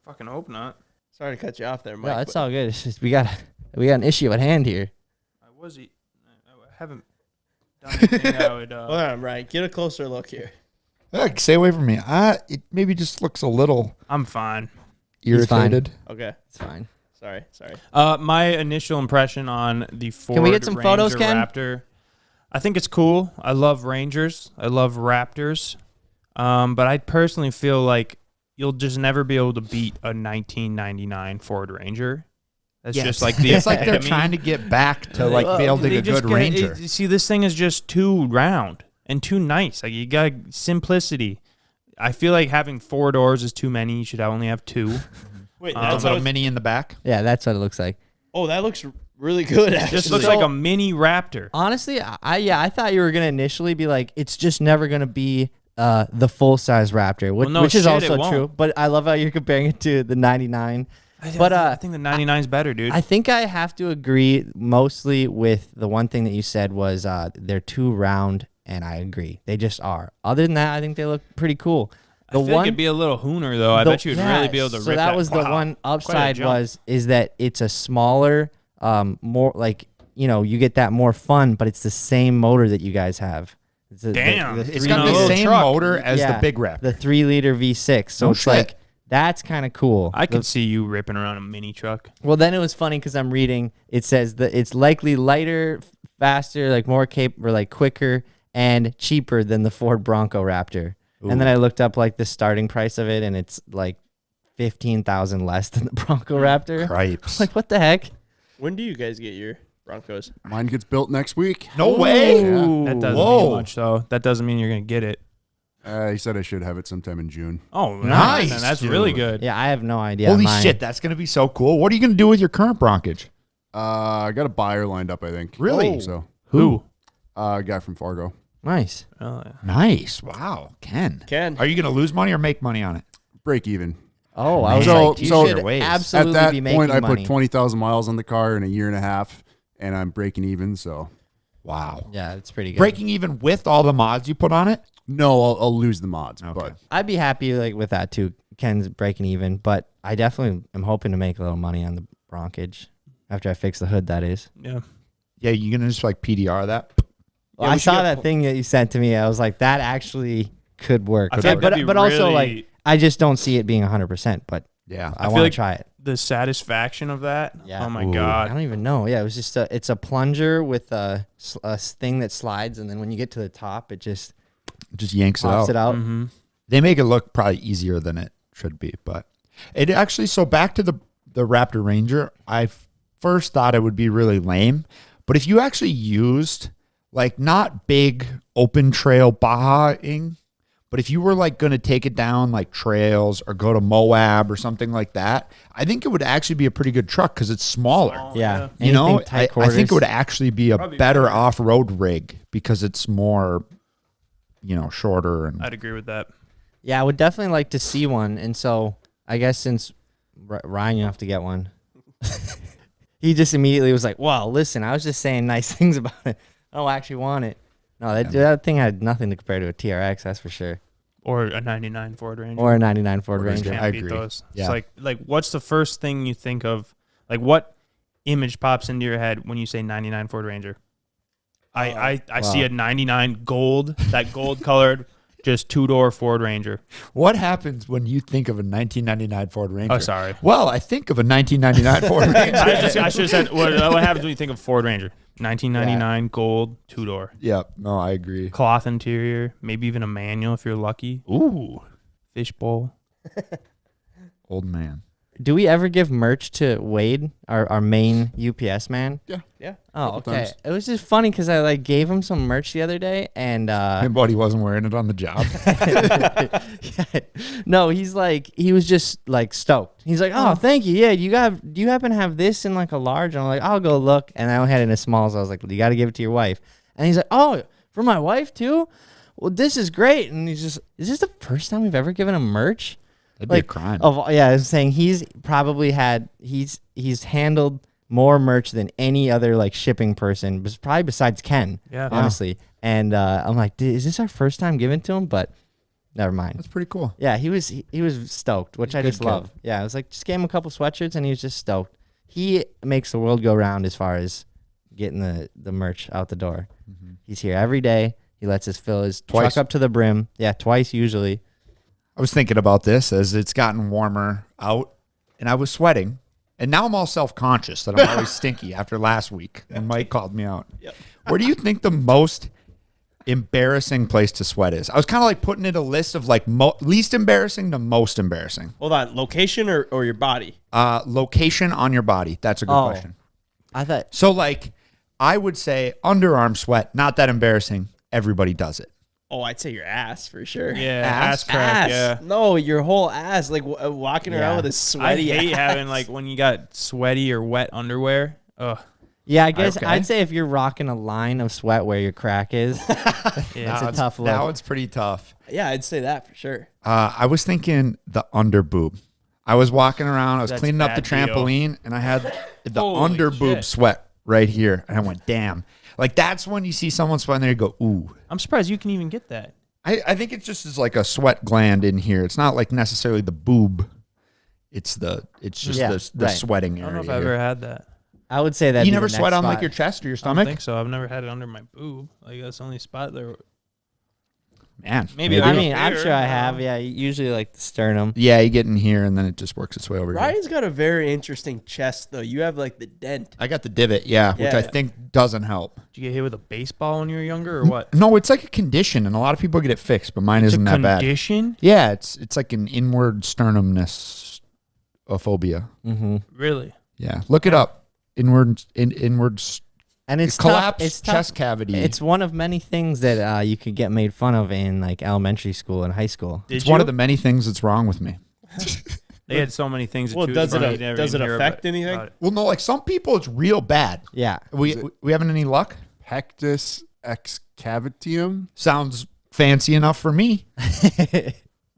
Fucking hope not. Sorry to cut you off there, Mike. No, it's but- all good. It's just we got an issue at hand here. I haven't done anything that would. Hold on, Ryan. Get a closer look here. Stay away from me. It maybe just looks a little I'm fine. He's fine. irritated. Okay. It's fine. Sorry. My initial impression on the Ford we get some Ranger photos, Ken? Raptor, I think it's cool. I love Rangers. I love Raptors. But I personally feel like you'll just never be able to beat a 1999 Ford Ranger. That's Yeah, just like the. It's like they're I mean, trying to get back to like building they a just good Ranger. See, this thing is just too round and too nice. Like you got simplicity. I feel like having 4 doors is too many. You should only have 2. Wait, A that's little how mini in the back. Yeah, that's what it looks like. Oh, that looks really good, actually. Just looks like a mini Raptor. Honestly, I thought you were gonna initially be like, it's just never gonna be the full size Raptor, which, Well, no which is shit, also it won't. true. But I love how you're comparing it to the 99. But I think the 99 is better, dude. I think I have to agree mostly with the one thing that you said was they're too round, and I agree. They just are. Other than that, I think they look pretty cool. I feel like it'd be a little hooner though. I bet you'd really be able to. So rip that was the Wow. one upside jump. is that it's a smaller, more like you get that more fun, but it's the same motor that you guys have. It's Damn. It's You got know, the little same truck. motor as the big Raptor. the 3-liter V6. So No it's shit. like That's kind of cool. I could see you ripping around a mini truck. Well, then it was funny because I'm reading. It says that it's likely lighter, faster, like more or like quicker and cheaper than the Ford Bronco Raptor. Ooh. And then I looked up like the starting price of it, and it's like $15,000 less than the Bronco Raptor. Cripes. Like, what the heck? When do you guys get your Broncos? Mine gets built next week. No way. Yeah. That doesn't mean much, though. That doesn't mean you're going to get it. He said I should have it sometime in June. Oh, Nice, nice. That's dude. really good. Yeah, I have no idea. Holy Mine. shit, that's going to be so cool. What are you going to do with your current Broncage? I got a buyer lined up, I think. Really? So, Who? a guy from Fargo. Nice. Oh, yeah. Nice. Wow. Ken. Are you going to lose money or make money on it? Break even. Oh, I was So- like, you so should ways. absolutely At that be making point, I money. put 20,000 miles on the car in a year and a half, and I'm breaking even. So, Wow. Yeah, it's pretty good. Breaking even with all the mods you put on it? no, I'll lose the mods. Okay. But I'd be happy like with that too. Ken's breaking even, but I definitely am hoping to make a little money on the Broncage after I fix the hood. That is. Yeah. Yeah, you going to just like PDR that? Well, we I should saw get that thing that you sent to me. I was like, that actually could work. I feel like that'd be but also really- like, I just don't see it being 100%. But Yeah. I feel want like to try it. The satisfaction of that. Yeah. Oh, my Ooh. I God. don't even know. Yeah, it was just it's a plunger with a thing that slides, and then when you get to the top, it just Just yanks pops it it out. out. Mm-hmm. They make it look probably easier than it should be, but it actually, so back to the Raptor Ranger, I first thought it would be really lame, but if you actually used like not big open trail Baja-ing, but if you were like going to take it down like trails or go to Moab or something like that, I think it would actually be a pretty good truck because it's smaller. Oh, Yeah. You know, Anything tight I quarters. think it would actually be a Probably better better. off-road rig because it's more, shorter and I'd agree with that. Yeah, I would definitely like to see one. And so I guess since Ryan, you have to get one. He just immediately was like, well, listen, I was just saying nice things about it. I don't actually want it. No, that thing had nothing to compare to a TRX, that's for sure. Or a 99 Ford Ranger. Or a 99 Ford Ranger. Ranger. Can't I beat agree. those. Yeah. It's like what's the first thing you think of? Like, what image pops into your head when you say 99 Ford Ranger? I see a 99 gold, that gold colored, just two-door Ford Ranger. What happens when you think of a 1999 Ford Ranger? Oh, sorry. Well, I think of a 1999 Ford Ranger. I should have said, what happens when you think of Ford Ranger? 1999 gold, two-door. Yep. No, I agree. Cloth interior, maybe even a manual if you're lucky. Ooh, Fishbowl. old man. Do we ever give merch to Wade, our main UPS man? yeah. Oh, Couple okay. times. It was just funny because I like gave him some merch the other day, and But he wasn't wearing it on the job. no, he was just like stoked. He's like, oh, thank you. Yeah, do you happen to have this in like a large? And I'm like, I'll go look. And I only had it in a small, so I was like, well, you got to give it to your wife. And he's like, oh, for my wife too? Well, this is great. And he's just, is this the first time we've ever given him merch? That'd be a crime. Yeah, I was saying he's probably he's handled more merch than any other like shipping person, probably besides Ken. Yeah. honestly. And I'm like, is this our first time giving to him? But never mind. That's pretty cool. Yeah, he was stoked, which I good just kid. love. Yeah, I was like, just gave him a couple sweatshirts, and he was just stoked. He makes the world go round as far as getting the merch out the door. Mm-hmm. He's here every day. He lets us fill his Twice. truck up to the brim. Yeah, twice usually. I was thinking about this as it's gotten warmer out, and I was sweating, and now I'm all self-conscious that I'm always stinky after last week when Mike called me out. Yep. Where do you think the most embarrassing place to sweat is? I was kind of like putting in a list of like least embarrassing to most embarrassing. Hold on, location or your body? Location on your body. That's a good Oh. question. I thought, So like, I would say underarm sweat, not that embarrassing. Everybody does it. Oh, I'd say your ass for sure. Yeah, Ass? ass crack, yeah. No, your whole ass, like walking Yeah. around with a I sweaty hate ass. having, like, when you got sweaty or wet underwear. Ugh. yeah, I guess Okay. I'd say if you're rocking a line of sweat where your crack is, Yeah. it's a tough look. Now it's pretty tough. Yeah, I'd say that for sure. I was thinking the under boob. I was walking around, I was That's cleaning up the bad deal. trampoline, and I had the Holy under boob shit. sweat right here. And I went, damn. Like, that's when you see someone sweating there, you go, ooh. I'm surprised you can even get that. I think it's just as like a sweat gland in here. It's not like necessarily the boob. It's just Yeah, the right. sweating I area. don't know if I've here. ever had that. I would say that You never sweat on like your chest or your I don't stomach? think so. I've never had it under my boob. Like, that's the only spot there. Man, Maybe I I mean, don't I'm care. sure I have. Yeah, usually like the sternum. Yeah, you get in here and then it just works its way over here. Ryan's got a very interesting chest, though. You have like the dent. I got the divot, which I Yeah. think doesn't help. Did you get hit with a baseball when you were younger, or what? No, it's like a condition, and a lot of people get it fixed, but mine It's isn't a that bad. condition? Yeah, it's like an inward sternumness phobia. Mm-hmm. Really? Yeah, look it up. Inward And it's collapse tough. It's chest tough. cavity. It's one of many things that you could get made fun of in like elementary school and high school. Did It's you? one of the many things that's wrong with me. They had so many things to Well, choose does from, it you never does it even hear affect about- anything? about it. Well, no, like some people, it's real bad. Yeah. We having any luck? Pectus excavitium. Sounds fancy enough for me.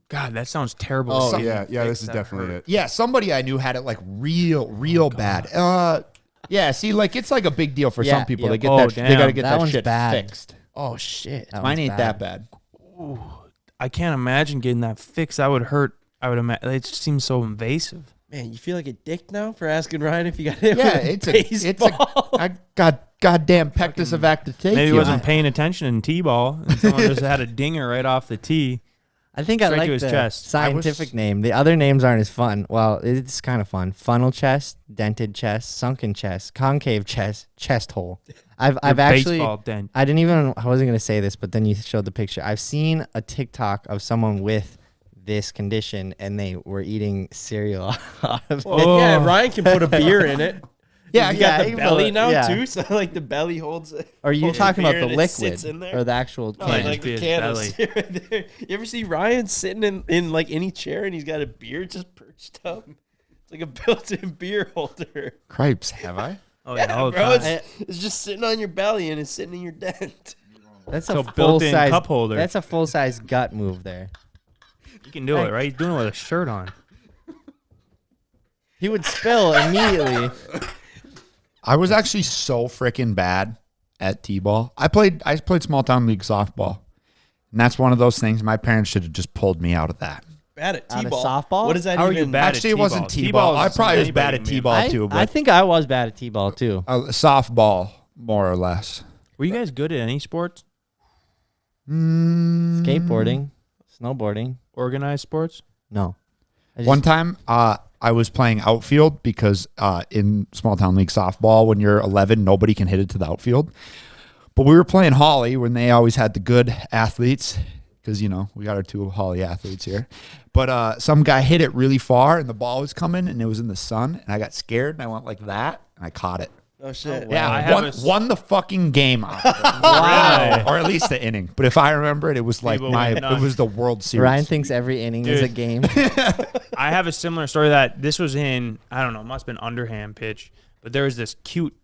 God, that sounds terrible. Oh, Something yeah. fix This is that definitely hurt. it. Yeah, somebody I knew had it like real bad. Yeah, see, like it's like a big deal for Yeah, some people. yeah. They get Oh, that. They damn. got to get That that, one's shit bad. fixed. Oh shit. That Mine one's ain't that bad. I can't imagine getting that fixed. That would hurt. I would imagine. It just seems so invasive. Man, you feel like a dick now for asking Ryan if you got hit Yeah, with it's baseball. I got goddamn pectus evactatio. Maybe he wasn't paying attention in T-ball, and someone just had a dinger right off the tee. I think I Straight like to his the chest. scientific name. The other names aren't as fun. Well, it's kind of fun. Funnel chest, dented chest, sunken chest, concave chest, chest hole. I've actually baseball dent. I wasn't gonna say this, but then you showed the picture. I've seen a TikTok of someone with this condition and they were eating cereal out of it. Oh. Yeah, Ryan can put a beer in it. Yeah, you yeah, got the you belly put- now yeah. too, so like the belly holds it. Are you holds talking beer about the and it sits in liquid there. or the actual No, can? like be the his can of belly. cereal right there. You ever see Ryan sitting in like any chair and he's got a beer just perched up? It's like a built-in beer holder. Cripes, have I? Oh yeah, all the Bro, time. it's just sitting on your belly and it's sitting in your dent. That's So a built-in full size cup holder. That's a full size gut move there. You can do it, right? He's doing it with a shirt on. He would spill immediately. I was actually so freaking bad at t-ball. I played small town league softball, and that's one of those things. My parents should have just pulled me out of that. Bad at Out of T-ball. softball? What does that How are even? you bad at Actually, it wasn't T-ball? t-ball. I T-ball is probably was anybody bad at can be. t-ball too, I but think I was bad at t-ball too. softball more or less. Were you guys good at any sports? Skateboarding, snowboarding. Organized sports? No. I just- One time, I was playing outfield because in small town league softball, when you're 11, nobody can hit it to the outfield. But we were playing Holly when they always had the good athletes because, we got our two Holly athletes here. But some guy hit it really far and the ball was coming and it was in the sun. And I got scared and I went like that and I caught it. Oh shit! Yeah, I I have won the fucking game off of it. Wow. Or at least the inning. But if I remember it, it was like People went it nuts. was the World Series. Ryan thinks every inning is a Dude. game. I have a similar story that this was in, I don't know, must have been underhand pitch, but there was this cute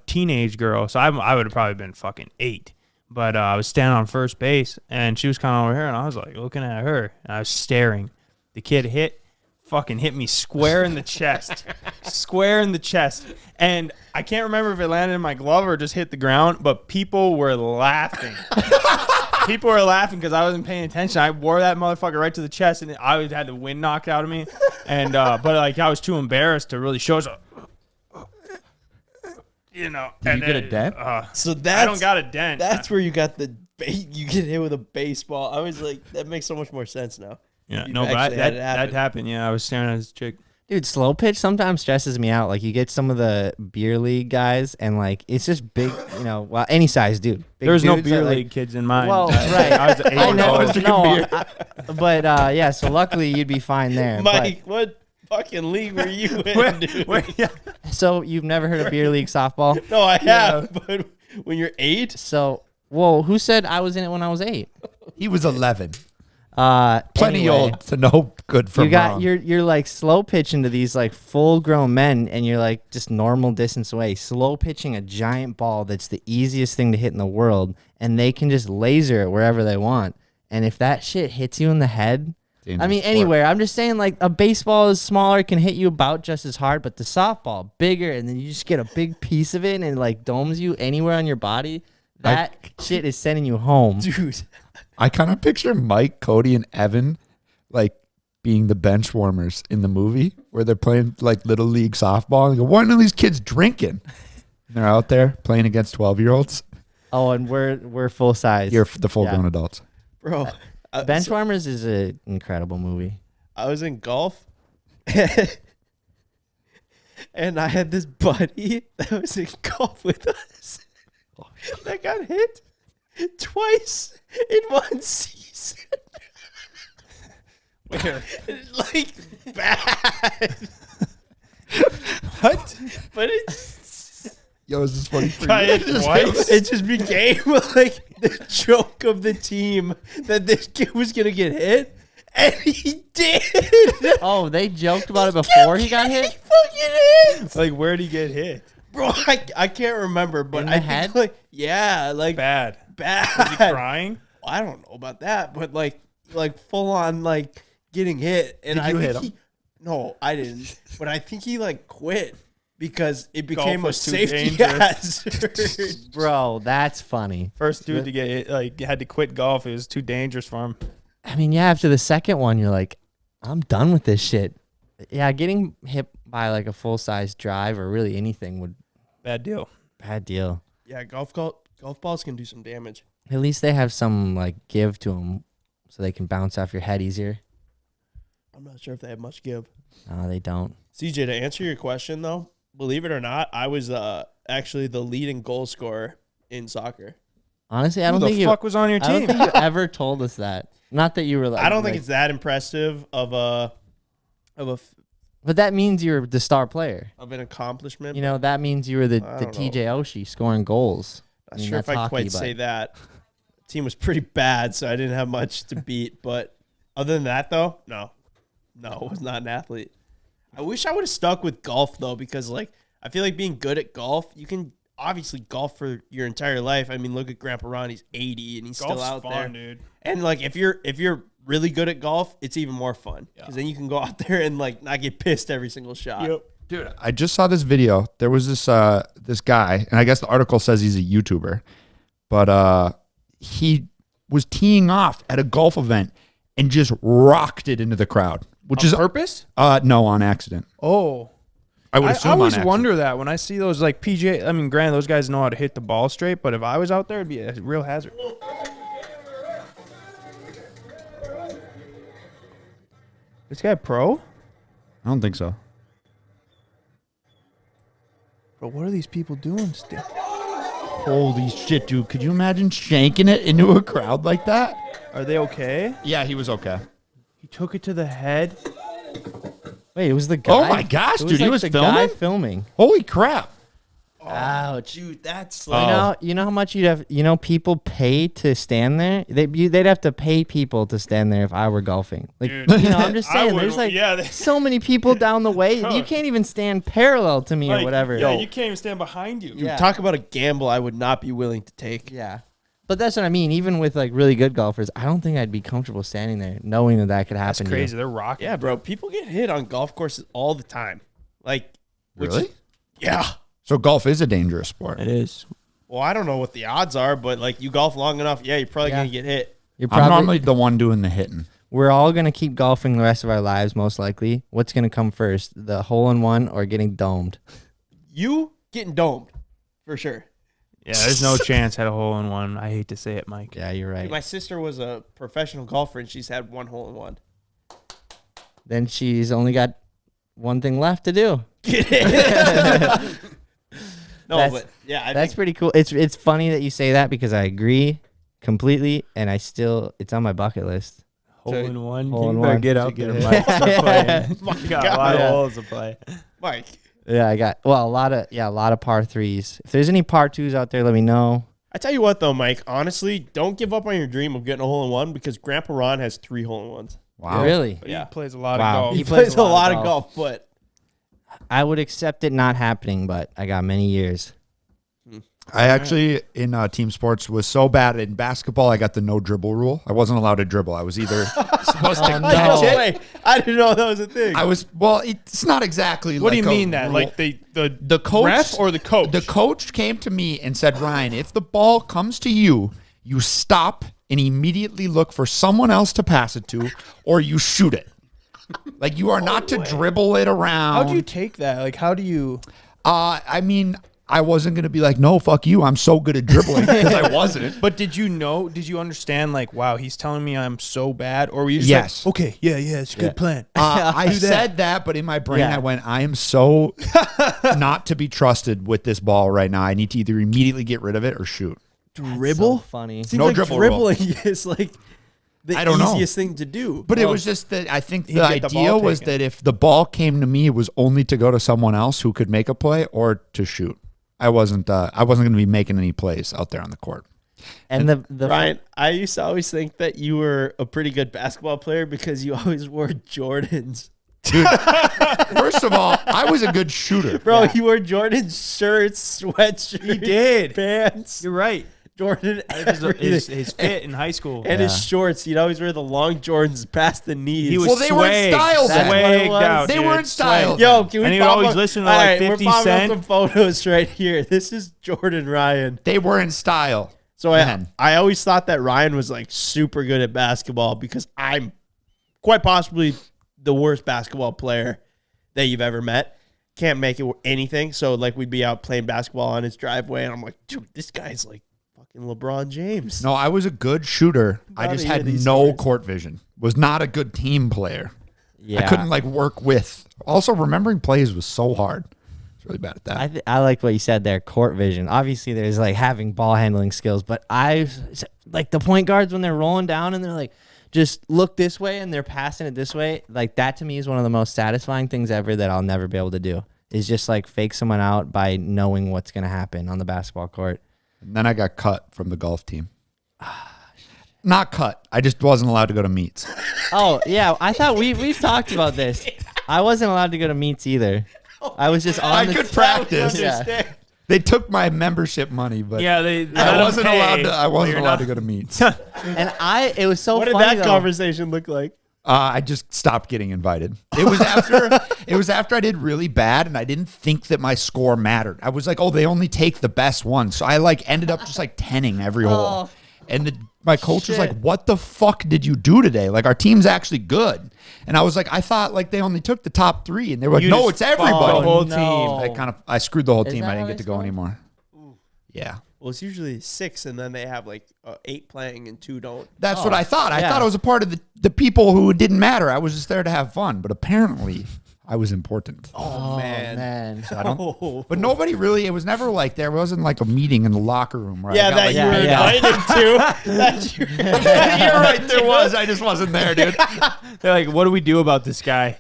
teenage girl. So I would have probably been fucking 8. But I was standing on first base and she was kind of over here and I was like looking at her and I was staring. The kid fucking hit me square in the chest. Square in the chest. And I can't remember if it landed in my glove or just hit the ground, but people were laughing. People were laughing because I wasn't paying attention. I wore that motherfucker right to the chest, and I had the wind knocked out of me. And but like I was too embarrassed to really show. So, Did you get a dent? So I that's don't got a dent. That's where you got you get hit with a baseball. I was like, that makes so much more sense now. yeah, You've no, but actually had that it happen. happened. Yeah, I was staring at this chick. Dude, slow pitch sometimes stresses me out. Like you get some of the beer league guys and like it's just big, well, any size dude. Big There was no dudes beer that, like- league kids in mine. Well, right. I was 8 I years know. old. No, but yeah, so luckily you'd be fine there. Mike, what fucking league were you in, dude? Yeah. But, so you've never heard of beer league softball? No, I have, but when you're 8, So, whoa, who said I was in it when I was 8? He was 11. Plenty Plenty old to know good from You got wrong. you're like slow pitching to these like full grown men and you're like just normal distance away, slow pitching a giant ball that's the easiest thing to hit in the world and they can just laser it wherever they want. And if that shit hits you in the head, I mean anywhere, I'm just saying like a baseball is smaller, can hit you about just as hard, but the softball bigger and then you just get a big piece of it and it like domes you anywhere on your body. That shit is sending you home. dude. I kind of picture Mike, Cody, and Evan like being the bench warmers in the movie where they're playing like little league softball. And go, why are these kids drinking? And they're out there playing against 12-year-olds. Oh, and we're full size. You're the full-grown Yeah. adults. Bro, Benchwarmers is an incredible movie. I was in golf. And I had this buddy that was in golf with us that got hit twice in one season. Where? Like, bad. What? But it's Yo, is this funny for Got you? hit twice? it just became like the joke of the team that this kid was gonna get hit, and he did. Oh, they joked about it before he got He hit? fucking hit, Like, where'd he get hit? bro. I can't remember, but In I the think head? like like Bad. bad. Was he crying? I don't know about that, but like full on like getting hit, and Did I you think hit him? no, I didn't, but I think he like quit because it became a was too safety dangerous. hazard. Bro, that's funny. First dude to get hit, like, had to quit golf. It was too dangerous for him. I mean, yeah, after the second one, you're like, I'm done with this shit. Yeah, getting hit by like a full-size drive or really anything would Bad deal. bad deal. Yeah, golf balls can do some damage. At least they have some like give to them so they can bounce off your head easier. I'm not sure if they have much give. No, they don't. CJ, to answer your question though, believe it or not, I was actually the leading goal scorer in soccer. Honestly, I Who don't think the fuck was on your I don't team? think you ever told us that. Not that you were like. I don't think it's that impressive of But that means you're the star player. an accomplishment. You know, that means you were the I don't know. TJ Oshie scoring goals. Not I mean, sure if that's I hockey, quite but- say that. The team was pretty bad, so I didn't have much to beat. But other than that, though, no, I was not an athlete. I wish I would have stuck with golf though, because like I feel like being good at golf, you can obviously golf for your entire life. I mean, look at Grandpa Ron; he's 80 and he's Golf's still out fun, there. dude. And like if you're really good at golf, it's even more fun because then you can go out there and like not get pissed every single shot. Yep. Dude, I just saw this video. There was this guy, and I guess the article says he's a YouTuber, but he was teeing off at a golf event and just rocked it into the crowd, which is Purpose? no, on accident. Oh. I would I assume on always accident. wonder that when I see those like PGA. I mean, granted, those guys know how to hit the ball straight, but if I was out there, it'd be a real hazard. This guy pro? I don't think so. Bro, what are these people doing still? Holy shit, dude! Could you imagine shanking it into a crowd like that? Are they okay? Yeah, he was okay. He took it to the head. Wait, it was the guy. Oh my gosh, it dude, he like was the filming? guy filming. Holy crap! Ouch. Dude, that's You like know, you know how much you'd have. You know, people pay to stand there. They'd have to pay people to stand there if I were golfing. Like, Dude. you know, I'm just I saying. would- There's like yeah, they- so many people down the way. You can't even stand parallel to me or Like, whatever. Yeah, you can't even stand behind you. Yeah. talk about a gamble I would not be willing to take. Yeah. But that's what I mean. Even with like really good golfers, I don't think I'd be comfortable standing there knowing that that could That's happen. to you. crazy. They're rocking. Yeah, bro, people get hit on golf courses all the time. Like, which Really? is- yeah. So golf is a dangerous sport. It is. Well, I don't know what the odds are, but like you golf long enough, yeah, you're probably Yeah. gonna get hit. You're I'm probably, normally the one doing the hitting. we're all gonna keep golfing the rest of our lives, most likely. What's gonna come first, the hole in one or getting domed? You getting domed for sure. Yeah, there's no chance at a hole in one. I hate to say it, Mike. Yeah, you're right. Dude, my sister was a professional golfer and she's had one hole in one. Then she's only got one thing left to do. No, That's- but yeah, I That's think pretty cool. It's funny that you say that because I agree completely, and it's on my bucket list. Hole in one. Hole You in better one. get out To there, get Mike. Start playing. my You got a lot God. of holes to play. Mike. Yeah, I got a lot of par threes. If there's any par twos out there, let me know. I tell you what though, Mike, honestly, don't give up on your dream of getting a hole in one because Grandpa Ron has 3 hole in ones. Wow. Really, But Yeah. he plays a lot Wow. of golf. He plays a lot of golf, but I would accept it not happening, but I got many years. I actually, in team sports, was so bad in basketball, I got the no dribble rule. I wasn't allowed to dribble. I was either supposed to no. catch it. wait, I didn't know that was a thing. Well, it's not exactly What like do you a mean that? rule. Like the coach ref or the coach? The coach came to me and said, Ryan, if the ball comes to you, you stop and immediately look for someone else to pass it to, or you shoot it. Like, you are not to dribble it around. How do you take that? Like, how do you? I mean, I wasn't going to be like, no, fuck you. I'm so good at dribbling because I wasn't. But did you understand, like, wow, he's telling me I'm so bad? Or were you just Yes. like, okay, yeah, it's a good plan. I said that, but in my brain, Yeah. I went, I am so not to be trusted with this ball right now. I need to either immediately get rid of it or shoot. Dribble? So funny. Seems No like dribble rule. dribbling is like the I don't know. easiest thing to do. But it was just that I think He'd the get the idea ball was taken. that if the ball came to me, it was only to go to someone else who could make a play or to shoot. I wasn't going to be making any plays out there on the court. And the Ryan, I used to always think that you were a pretty good basketball player because you always wore Jordans. Dude, first of all, I was a good shooter. Bro, you wore Jordan shirts, sweatshirts. He did. Pants. You're right. Jordan His fit in high school. and his shorts. He'd always wear the long Jordans past the knees. He was Well, they were in swagged. style then. Swagged That's what it out, was. They dude. were in style. Swagged. Yo, can we And he'd pop always up- listen to, All like, right, 50 we're popping up Cent. some photos right here. This is Jordan Ryan. They were in style. So Man. I always thought that Ryan was like super good at basketball because I'm quite possibly the worst basketball player that you've ever met. Can't make it anything. So like we'd be out playing basketball on his driveway and I'm like, dude, this guy's like fucking LeBron James. No, I was a good shooter. I Proud just of you, had these no stories. court vision. Was not a good team player. yeah. I couldn't like work with. Also, remembering plays was so hard. I was really bad at that. I like what you said there, court vision. Obviously, there's like having ball handling skills, but I like the point guards when they're rolling down and they're like, just look this way and they're passing it this way. Like that to me is one of the most satisfying things ever that I'll never be able to do. Is just like fake someone out by knowing what's gonna happen on the basketball court. And then I got cut from the golf team. Not cut. I just wasn't allowed to go to meets. Oh yeah, I thought we've talked about this. I wasn't allowed to go to meets either. I was just on I the could practice. Yeah. They took my membership money, but Yeah, they I let him wasn't pay, allowed to. I but wasn't you're allowed not- to go to meets. And it was so What did funny that though. conversation look like? I just stopped getting invited. It was after I did really bad, and I didn't think that my score mattered. I was like, oh, they only take the best one, so I like ended up just like 10ing every hole. And my coach was like, what the fuck did you do today? Like, our team's actually good. And I was like, I thought like they only took the top 3, and they were like, You no, just it's fucked everybody. the whole no. team. I screwed the whole Is team. that I how didn't they get to go score? anymore. Yeah. Well, it's usually 6 and then they have like 8 playing and 2 don't. That's what I thought. I yeah. thought I was a part of the people who it didn't matter. I was just there to have fun. But apparently, I was important. Oh, man. So I don't, Oh. but nobody really, it was never like, there wasn't like a meeting in the locker room. Where Yeah, I got that like, you were yeah. invited to. That you- You're right, there was. I just wasn't there, dude. They're like, what do we do about this guy?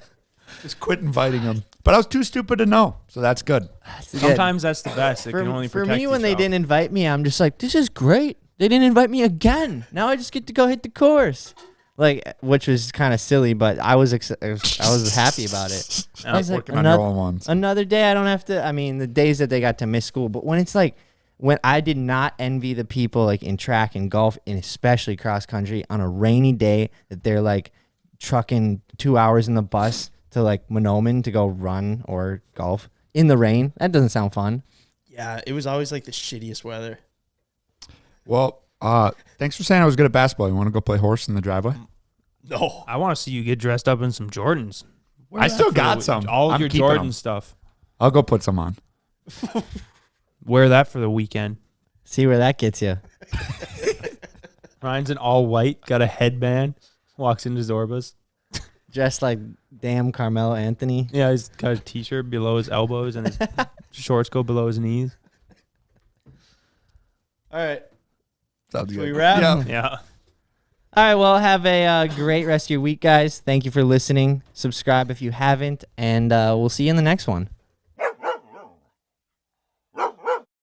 Just quit inviting him. But I was too stupid to know. So that's good. Sometimes that's the best. It can only For protect me, when they yourself. didn't invite me, I'm just like, this is great. They didn't invite me again. Now I just get to go hit the course. Like, which was kind of silly, but I was happy about it. I was like, Working on your own ones. another day I don't have to. I mean, the days that they got to miss school, but when it's like, when I did not envy the people like in track and golf, and especially cross country on a rainy day that they're like trucking 2 hours in the bus to like Monoman to go run or golf in the rain. That doesn't sound fun. yeah, it was always like the shittiest weather. Well, thanks for saying I was good at basketball. You want to go play horse in the driveway? No. I want to see you get dressed up in some Jordans. I still got some. All of I'm your keeping Jordan 'em. stuff. I'll go put some on. Wear that for the weekend. See where that gets you. Ryan's in all white, got a headband, walks into Zorba's. Dressed like damn Carmelo Anthony. Yeah, he's got a t-shirt below his elbows and his shorts go below his knees. All right. Sounds Should we good. wrap? Yeah. Yeah. All right, well, have a great rest of your week, guys. Thank you for listening. Subscribe if you haven't, and we'll see you in the next one.